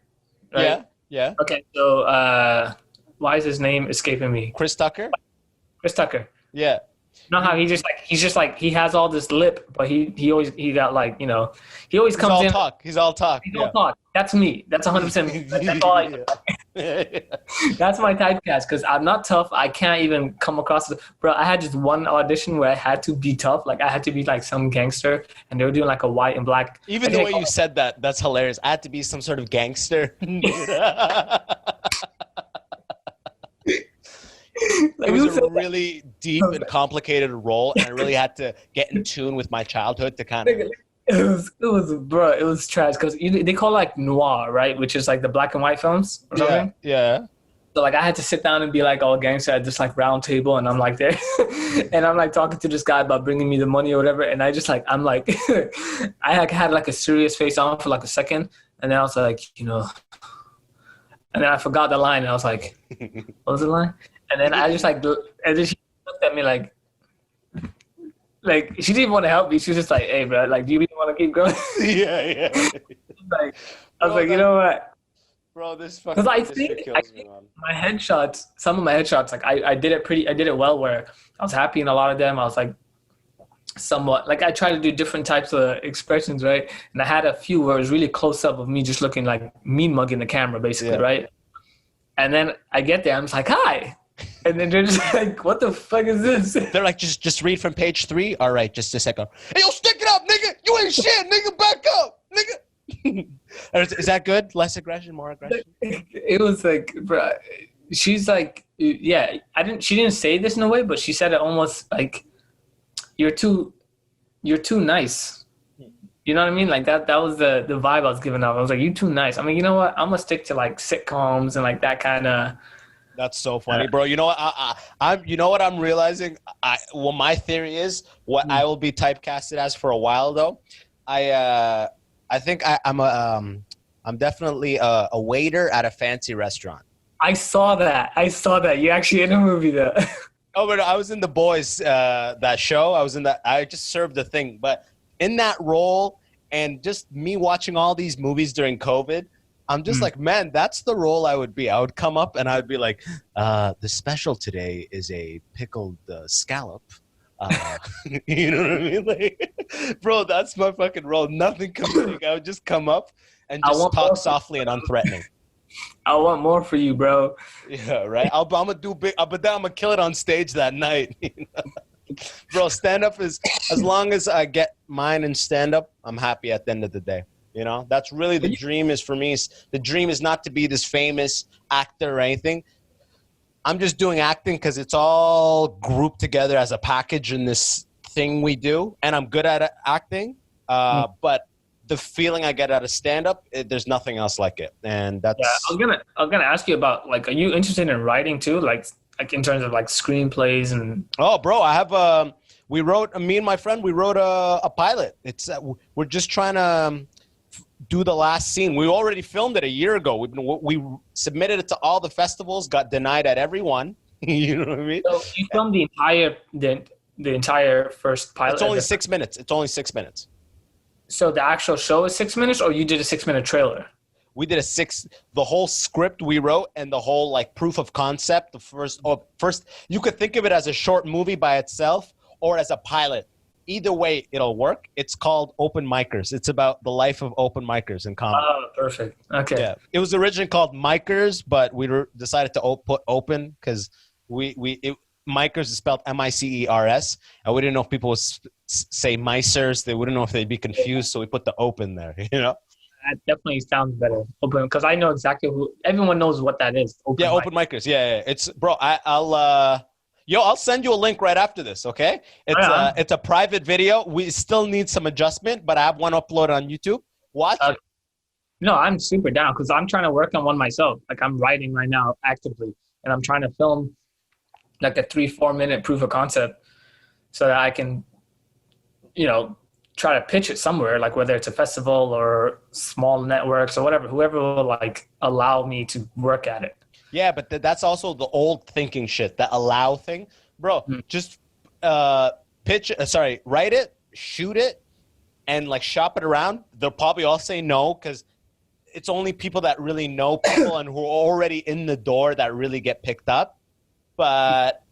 right? Yeah. Okay, so why is his name escaping me? Chris Tucker? You Yeah. know how he's just like he has all this lip, but he always comes in. He's all talk. That's me. That's 100% me. That's all I do. That's my typecast because I'm not tough. I can't even come across bro. I had just one audition where I had to be tough. Like I had to be like some gangster, and they were doing like a white and black. Even the way you said that's hilarious. I had to be some sort of gangster. It was a really deep and complicated role, and I really had to get in tune with my childhood to kind of. It was trash because they call it like noir, right? Which is like the black and white films or something. Yeah. So like I had to sit down and be like all gangster at this like round table, and I'm like there, and I'm like talking to this guy about bringing me the money or whatever, and I just like I'm like, I had like a serious face on for like a second, and then I was like, and then I forgot the line, and I was like, what was the line? And then I just like, and then she looked at me like she didn't want to help me. She was just like, "Hey, bro, like, do you really want to keep going?" Yeah. I was like, you know what, bro, this fucking. Because I think my headshots, some of my headshots, like I did it well. Where I was happy in a lot of them. I was like, somewhat like I tried to do different types of expressions, right? And I had a few where it was really close up of me just looking like mean mugging the camera, basically, right? And then I get there, I'm just like, "Hi." And then they're just like, "What the fuck is this?" They're like, just read from page 3. All right, just a second. Hey, yo, stick it up, nigga. You ain't shit, nigga. Back up, nigga. Is that good? Less aggression, more aggression? It was like, bro, she's like, yeah, she didn't say this in a way, but she said it almost like, you're too nice. You know what I mean? Like that was the vibe I was giving off. I was like, "You too nice." I mean, you know what? I'm gonna stick to like sitcoms and like that kind of. That's so funny, bro. You know what? You know what I'm realizing? My theory is what I will be typecasted as for a while, though. I think I'm definitely a waiter at a fancy restaurant. I saw that. You actually in a movie though. Oh, but I was in The Boys, that show. I just served the thing, but in that role and just me watching all these movies during COVID. I'm just like, man, that's the role I would be. I would come up and I would be like, the special today is a pickled scallop. You know what I mean? Like, bro, that's my fucking role. Nothing comedic. I would just come up and just talk softly and unthreatening. I want more for you, bro. Yeah, right. I'm gonna do big, but then I'm gonna kill it on stage that night. Bro, stand up is, as long as I get mine in stand up, I'm happy at the end of the day. You know, that's really the dream is for me. The dream is not to be this famous actor or anything. I'm just doing acting because it's all grouped together as a package in this thing we do. And I'm good at acting. But the feeling I get out of stand-up, there's nothing else like it. And that's... Yeah, I was gonna ask you about, like, are you interested in writing too? Like in terms of, like, screenplays and... Oh, bro, I have me and my friend, we wrote a pilot. It's we're just trying to... do the last scene. We already filmed it a year ago. We submitted it to all the festivals, got denied at every one. You know what I mean? So you filmed the entire first pilot? It's only 6 minutes. So the actual show is 6 minutes, or you did a 6-minute trailer? We did the whole script we wrote and the whole like proof of concept. The first, you could think of it as a short movie by itself, or as a pilot. Either way, it'll work. It's called Open Micers. It's about the life of open micers in comedy. Oh, perfect. Okay. Yeah, it was originally called Micers, but we decided to put open because Micers is spelled Micers, and we didn't know if people would say Micers. They wouldn't know if they'd be confused, so we put the open there. You know. That definitely sounds better. Open, because I know exactly everyone knows what that is. Open Micers. Yeah. It's bro. I'll send you a link right after this. Okay. It's a private video. We still need some adjustment, but I have one uploaded on YouTube. Watch it. No, I'm super down because I'm trying to work on one myself. Like I'm writing right now actively, and I'm trying to film like a 3-4 minute proof of concept so that I can, try to pitch it somewhere, like whether it's a festival or small networks or whatever, whoever will like allow me to work at it. Yeah, but that's also the old thinking shit, that allow thing. Bro, just write it, shoot it, and like shop it around. They'll probably all say no because it's only people that really know people and who are already in the door that really get picked up. But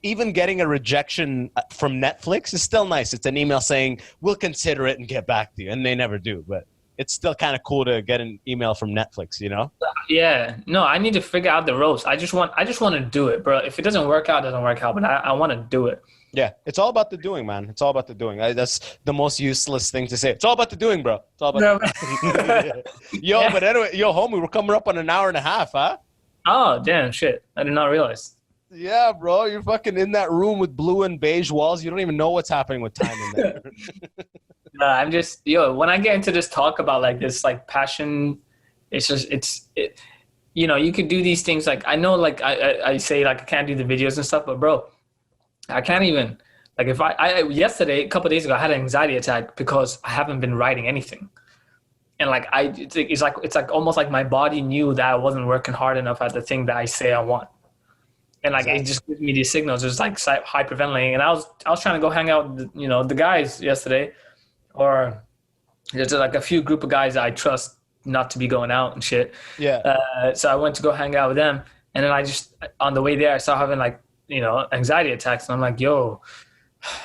even getting a rejection from Netflix is still nice. It's an email saying, we'll consider it and get back to you. And they never do. But it's still kind of cool to get an email from Netflix, you know? Yeah. No, I need to figure out the ropes. I just want to do it, bro. If it doesn't work out, it doesn't work out. But I want to do it. Yeah. It's all about the doing, man. It's all about the doing. That's the most useless thing to say. It's all about the doing, bro. It's all about the doing. But anyway, homie, we're coming up on an hour and a half, huh? Oh, damn, shit. I did not realize. Yeah, bro. You're fucking in that room with blue and beige walls. You don't even know what's happening with time in there. I'm just, when I get into this talk about like this, like passion, you could do these things. Like, I know, like I say, like, I can't do the videos and stuff, but bro, I can't even, like, if yesterday, a couple of days ago, I had an anxiety attack because I haven't been writing anything. And like, it's like almost like my body knew that I wasn't working hard enough at the thing that I say I want. And like, it just gives me these signals. It's like hyperventilating. And I was trying to go hang out with, the guys yesterday, or there's like a few group of guys that I trust not to be going out and shit. Yeah. So I went to go hang out with them. And then I just, on the way there, I started having like, anxiety attacks. And I'm like,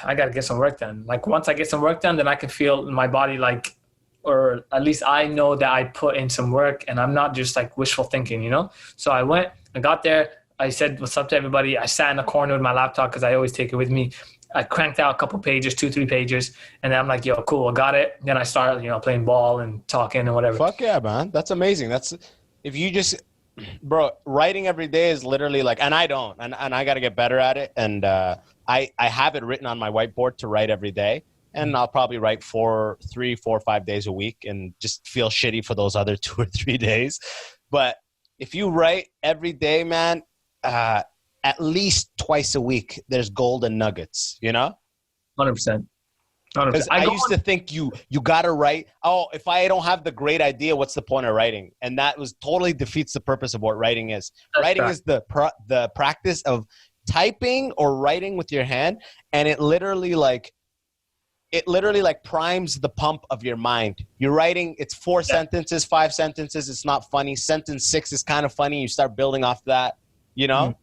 I got to get some work done. Like once I get some work done, then I can feel my body like, or at least I know that I put in some work and I'm not just like wishful thinking, So I got there. I said what's up to everybody. I sat in a corner with my laptop because I always take it with me. I cranked out a couple pages, 2-3 pages, and then I'm like, cool, I got it. Then I started, playing ball and talking and whatever. Fuck yeah, man. That's amazing. If you just, bro, writing every day is literally like, and I don't, and I got to get better at it. And I have it written on my whiteboard to write every day. And I'll probably write 4 or 5 days a week and just feel shitty for those other 2 or 3 days. But if you write every day, man, at least twice a week, there's golden nuggets, 100%. I used to think you got to write, if I don't have the great idea, what's the point of writing? And that totally defeats the purpose of what writing is. Writing is the practice of typing or writing with your hand. And it literally primes the pump of your mind. You're writing, it's 4 sentences, 5 sentences. It's not funny. Sentence 6 is kind of funny. You start building off that. Yeah,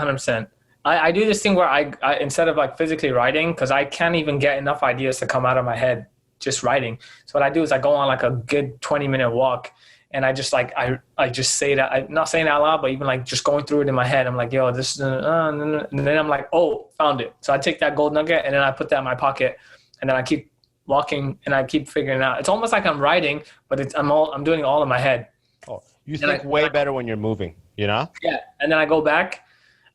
100%. I do this thing where I instead of like physically writing, because I can't even get enough ideas to come out of my head just writing. So what I do is I go on like a good 20-minute walk, and I just like I just say that. I'm not saying it out loud, but even like just going through it in my head, I'm like, this is, and then I'm like, found it. So I take that gold nugget and then I put that in my pocket, and then I keep walking and I keep figuring it out. It's almost like I'm writing, but I'm doing it all in my head. Oh, you think way better when you're moving. Yeah, and then I go back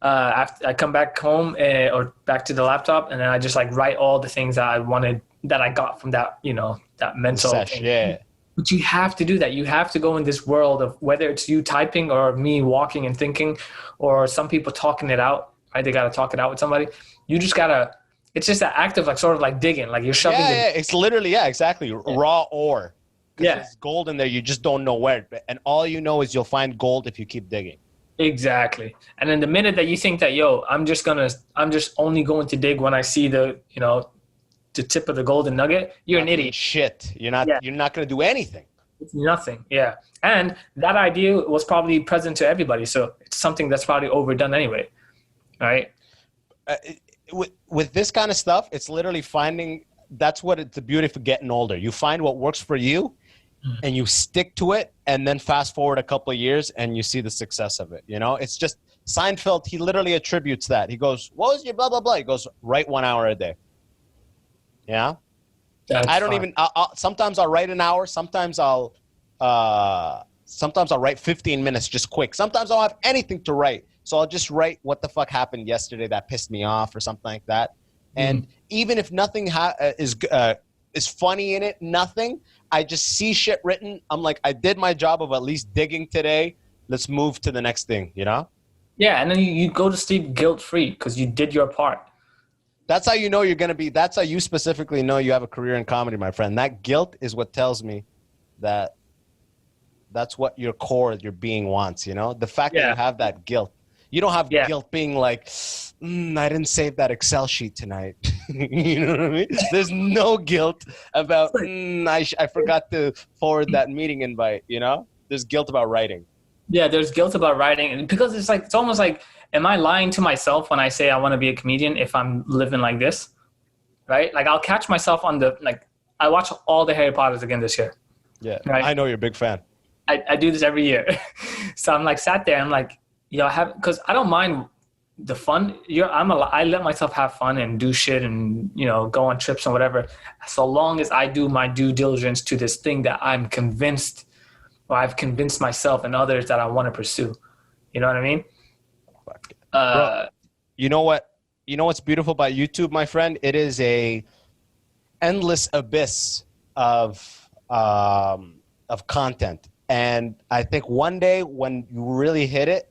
after I come back home or back to the laptop, and then I just like write all the things that I wanted, that I got from that, that mental thing. Yeah. But you have to do that. You have to go in this world of whether it's you typing or me walking and thinking, or some people talking it out, right? They got to talk it out with somebody. You just got to, it's just an act of like sort of like digging, like you're shoving. Yeah, it's literally, exactly. Raw ore. Yeah. There's gold in there. You just don't know where. And all you know is you'll find gold if you keep digging. Exactly. And then the minute that you think that, I'm just only going to dig when I see the tip of the golden nugget, you're an idiot. Shit. You're not going to do anything. It's nothing. Yeah. And that idea was probably present to everybody. So it's something that's probably overdone anyway. Right. with this kind of stuff, it's literally finding. That's what it's the beauty of getting older. You find what works for you, and you stick to it, and then fast forward a couple of years, and you see the success of it. You know, it's just Seinfeld. He literally attributes that. He goes, "What was your blah blah blah?" He goes, "Write 1 hour a day." Yeah. I don't even. Sometimes I'll write an hour. Sometimes I'll write 15 minutes, just quick. Sometimes I'll have anything to write. So I'll just write what the fuck happened yesterday that pissed me off or something like that. And even if nothing is funny in it, nothing, I just see shit written. I'm like, I did my job of at least digging today. Let's move to the next thing, you know? Yeah, and then you go to sleep guilt-free because you did your part. That's how you know you're going to be, that's how you specifically know you have a career in comedy, my friend. That guilt is what tells me that that's what your core, your being wants, you know? The fact that you have that guilt. You don't have guilt being like, I didn't save that Excel sheet tonight. You know what I mean? There's no guilt about, I forgot to forward that meeting invite, you know? There's guilt about writing. Yeah, there's guilt about writing. Because it's like, it's almost like, am I lying to myself when I say I want to be a comedian if I'm living like this? Right? Like, I'll catch myself on I watch all the Harry Potters again this year. Yeah. Right? I know you're a big fan. I do this every year. So I'm like, sat there, I'm like, because I don't mind the fun. I let myself have fun and do shit and, you know, go on trips and whatever. So long as I do my due diligence to this thing that I'm convinced, or I've convinced myself and others that I want to pursue. You know what I mean? Bro, you know what's beautiful about YouTube, my friend? It is a endless abyss of content. And I think one day when you really hit it,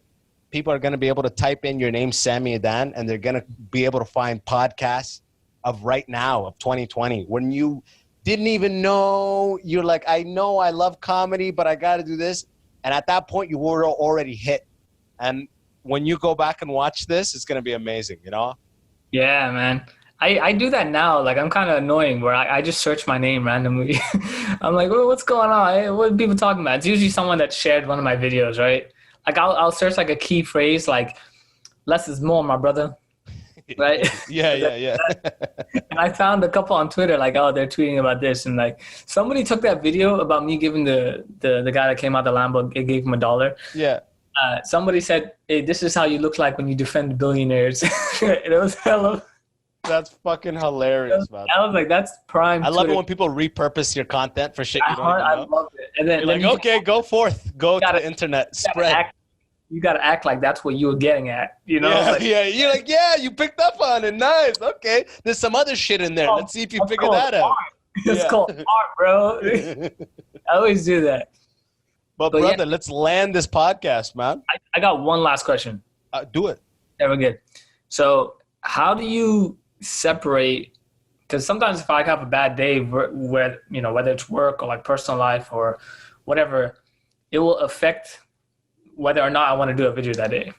people are going to be able to type in your name, Sammy Adan, and they're going to be able to find podcasts of right now, of 2020, when you didn't even know. You're like, I know I love comedy, but I got to do this. And at that point, you were already hit. And when you go back and watch this, it's going to be amazing, you know? Yeah, man. I do that now. Like, I'm kind of annoying where I just search my name randomly. I'm like, well, what's going on? Hey, what are people talking about? It's usually someone that shared one of my videos, right? Like, I'll search like a key phrase, like, less is more, my brother. Right? Yeah. And I found a couple on Twitter, like, oh, they're tweeting about this. And like, somebody took that video about me giving the guy that came out the Lambo, it gave him $1. Yeah. Somebody said, hey, this is how you look like when you defend billionaires. It was hella. That's fucking hilarious, man. I was like, that's prime. I love it when people repurpose your content for shit you don't even know. I love it. And then you're like, okay, go forth. Go to the internet. Spread. You got to act like that's what you were getting at. You know? Yeah. You're like, yeah, you picked up on it. Nice. Okay. There's some other shit in there. Let's see if you figure that out. It's called art, bro. I always do that. But brother, let's land this podcast, man. I got one last question. Do it. Yeah, we're good. So how do you separate, because sometimes if I have a bad day where, you know, whether it's work or like personal life or whatever, it will affect whether or not I want to do a video that day.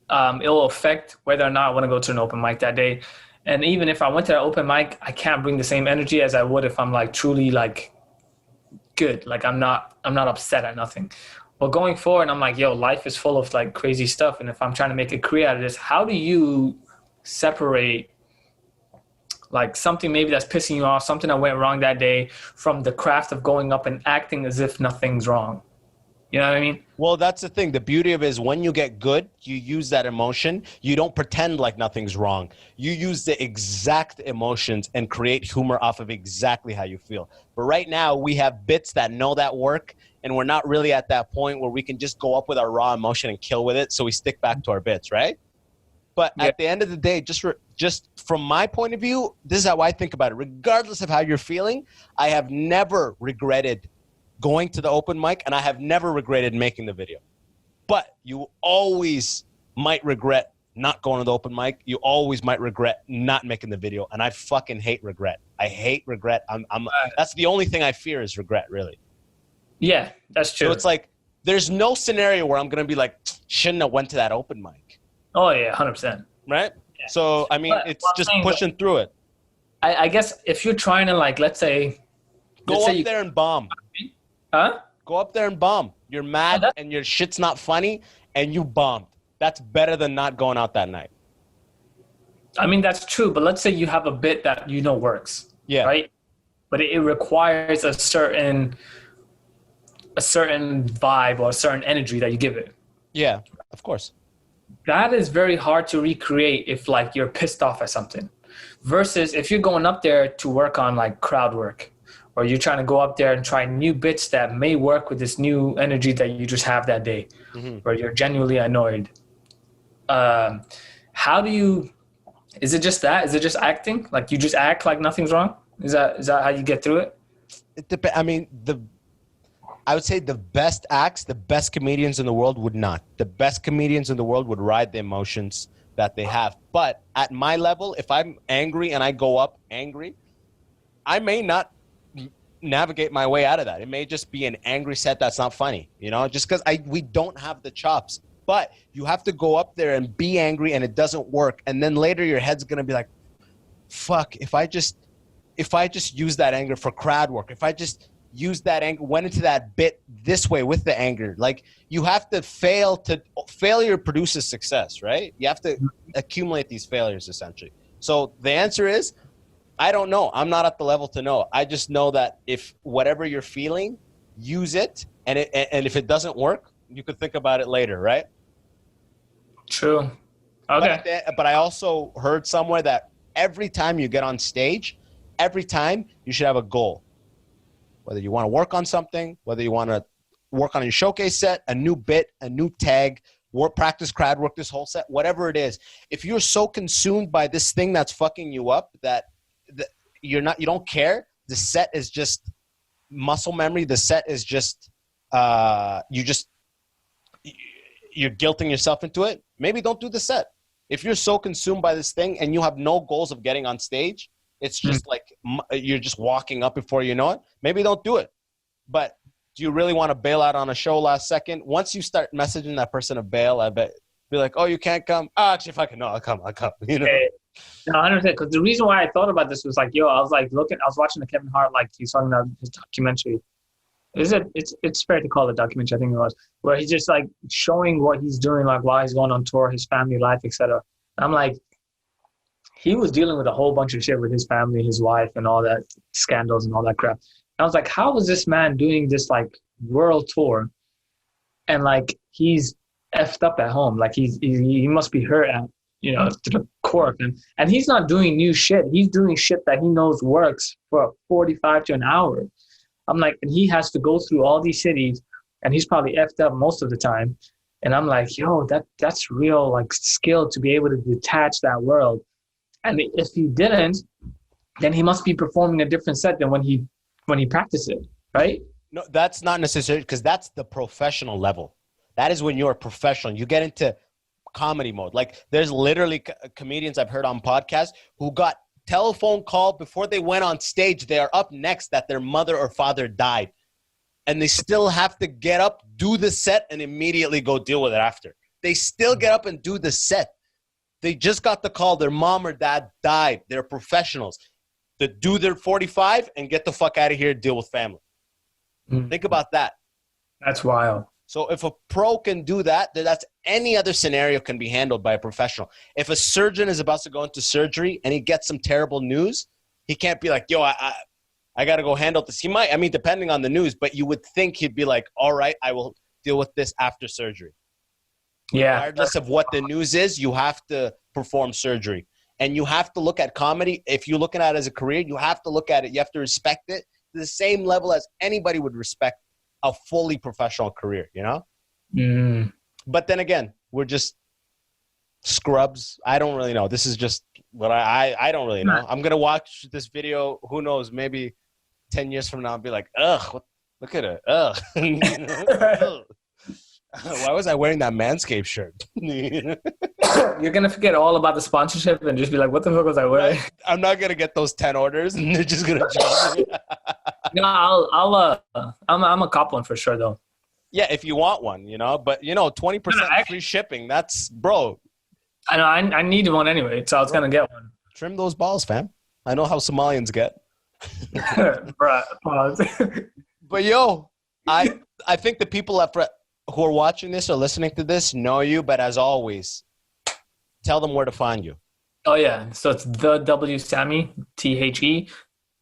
It will affect whether or not I want to go to an open mic that day. And even if I went to an open mic, I can't bring the same energy as I would if I'm like truly like good. Like I'm not upset at nothing. Well, going forward, I'm like, yo, life is full of like crazy stuff. And if I'm trying to make a career out of this, how do you separate like something maybe that's pissing you off, something that went wrong that day, from the craft of going up and acting as if nothing's wrong? You know what I mean? Well, that's the thing. The beauty of it is when you get good, you use that emotion. You don't pretend like nothing's wrong. You use the exact emotions and create humor off of exactly how you feel. But right now we have bits that know that work, and we're not really at that point where we can just go up with our raw emotion and kill with it. So we stick back to our bits, right? But at the end of the day, just from my point of view, this is how I think about it. Regardless of how you're feeling, I have never regretted going to the open mic, and I have never regretted making the video. But you always might regret not going to the open mic. You always might regret not making the video, and I fucking hate regret. I hate regret. That's the only thing I fear is regret, really. Yeah, that's true. So it's like there's no scenario where I'm going to be like, shouldn't have went to that open mic. Oh, yeah, 100%. Right? Yeah. So, I mean, it's just pushing through it. I guess if you're trying to, like, let's say... Go up there and bomb. Huh? Go up there and bomb. You're mad and your shit's not funny and you bombed. That's better than not going out that night. I mean, that's true, but let's say you have a bit that you know works, Yeah. right? But it requires a certain vibe or a certain energy that you give it. Yeah, of course. That is very hard to recreate if like you're pissed off at something. Versus if you're going up there to work on like crowd work, or you're trying to go up there and try new bits that may work with this new energy that you just have that day, where you're genuinely annoyed. How do you? Is it just that? Is it just acting? Like you just act like nothing's wrong? Is that how you get through it? It depends. I mean, I would say the best acts, the best comedians in the world would not. The best comedians in the world would ride the emotions that they have. But at my level, if I'm angry and I go up angry, I may not navigate my way out of that. It may just be an angry set that's not funny, just because we don't have the chops. But you have to go up there and be angry and it doesn't work. And then later your head's going to be like, fuck, if I just use that anger for crowd work, if I just use that anger, went into that bit this way with the anger. Like you have to failure produces success, right? You have to accumulate these failures essentially. So the answer is, I don't know. I'm not at the level to know. I just know that if whatever you're feeling, use it. And if it doesn't work, you could think about it later, right? True. Okay. But I also heard somewhere that every time you get on stage, every time you should have a goal. Whether you want to work on something, whether you want to work on your showcase set, a new bit, a new tag, practice crowd work, this whole set, whatever it is. If you're so consumed by this thing that's fucking you up that you don't care, the set is just muscle memory. The set is just you're guilting yourself into it. Maybe don't do the set. If you're so consumed by this thing and you have no goals of getting on stage, it's just like you're just walking up before you know it. Maybe don't do it. But do you really want to bail out on a show last second? Once you start messaging that person to bail, I bet be like, oh, you can't come? Oh, actually, fucking no, I'll come. No, 100%. Because the reason why I thought about this was like, I was watching the Kevin Hart, like he's talking about his documentary. It's fair to call it a documentary, I think it was, where he's just like showing what he's doing, like while he's going on tour, his family life, etc. I'm like, he was dealing with a whole bunch of shit with his family, his wife, and all that scandals and all that crap. I was like, how is this man doing this like world tour, and like he's effed up at home? Like he must be hurt at, to the core of him. And he's not doing new shit. He's doing shit that he knows works for 45 to an hour. I'm like, and he has to go through all these cities, and he's probably effed up most of the time. And I'm like, yo, that's real like skill to be able to detach that world. And if he didn't, then he must be performing a different set than when he practiced it, right? No, that's not necessary, because that's the professional level. That is when you're a professional. You get into comedy mode. Like there's literally comedians I've heard on podcasts who got telephone call before they went on stage. They are up next that their mother or father died. And they still have to get up, do the set, and immediately go deal with it after. They still get up and do the set. They just got the call. Their mom or dad died. They're professionals. They do their 45 and get the fuck out of here, deal with family. Think about that. That's wild. So if a pro can do that, then that's any other scenario can be handled by a professional. If a surgeon is about to go into surgery and he gets some terrible news, he can't be like, yo, I got to go handle this. He might, depending on the news, but you would think he'd be like, all right, I will deal with this after surgery. Yeah. Regardless of what the news is, you have to perform surgery. And you have to look at comedy. If you're looking at it as a career, you have to look at it. You have to respect it to the same level as anybody would respect a fully professional career, But then again, we're just scrubs. I don't really know. This is just what I don't really know. I'm going to watch this video. Who knows? Maybe 10 years from now, I'll be like, ugh, look at it. Ugh. Ugh. Why was I wearing that MANSCAPED shirt? You're going to forget all about the sponsorship and just be like, what the fuck was I wearing? I'm not going to get those 10 orders and they're just going to jump me. No, I'm a cop one for sure though. Yeah, if you want one, but 20% free shipping, that's, bro. I know, I need one anyway, so I was going to get one. Trim those balls, fam. I know how Somalians get. Bruh, pause. But yo, I think the people who are watching this or listening to this know you, but as always, tell them where to find you. Oh yeah, so it's the W Sammy, THE,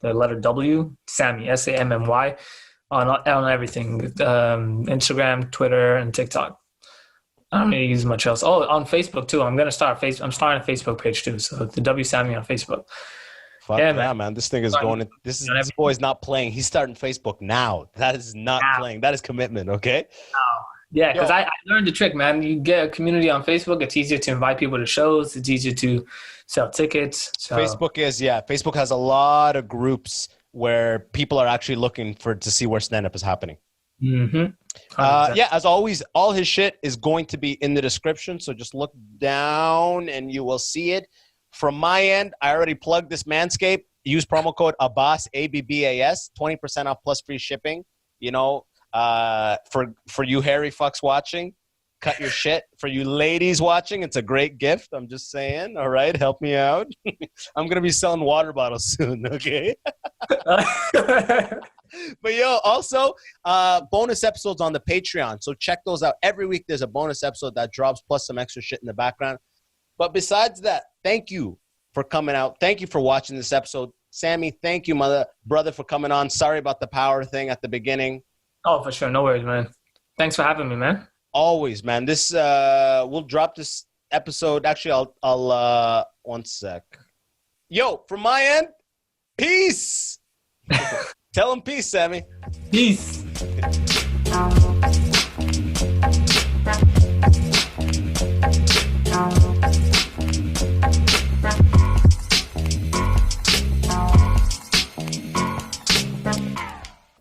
the letter W, Sammy, SAMMY, on everything, Instagram, Twitter, and TikTok. I don't really use much else. Oh, on Facebook too. I'm starting a Facebook page too. So the W Sammy on Facebook. Fuck Yeah, yeah, man. This thing is going. This boy's not playing. He's starting Facebook now. That is not playing. That is commitment. Okay. Yeah, because I learned the trick, man. You get a community on Facebook. It's easier to invite people to shows. It's easier to sell tickets. So. Facebook has a lot of groups where people are actually looking to see where stand-up is happening. Mm-hmm. As always, all his shit is going to be in the description. So just look down and you will see it. From my end, I already plugged this Manscaped. Use promo code Abbas, ABBAS, 20% off plus free shipping. You know, for you hairy fucks watching, cut your shit. For you ladies watching, it's a great gift. I'm just saying. All right, help me out. I'm gonna be selling water bottles soon. Okay. But also bonus episodes on the Patreon. So check those out. Every week there's a bonus episode that drops plus some extra shit in the background. But besides that, thank you for coming out. Thank you for watching this episode. Sammy, thank you, brother, for coming on. Sorry about the power thing at the beginning. Oh, for sure. No worries, man. Thanks for having me, man. Always, man. This we'll drop this episode. Actually, I'll 1 sec. Yo, from my end, peace. Tell him peace, Sammy. Peace.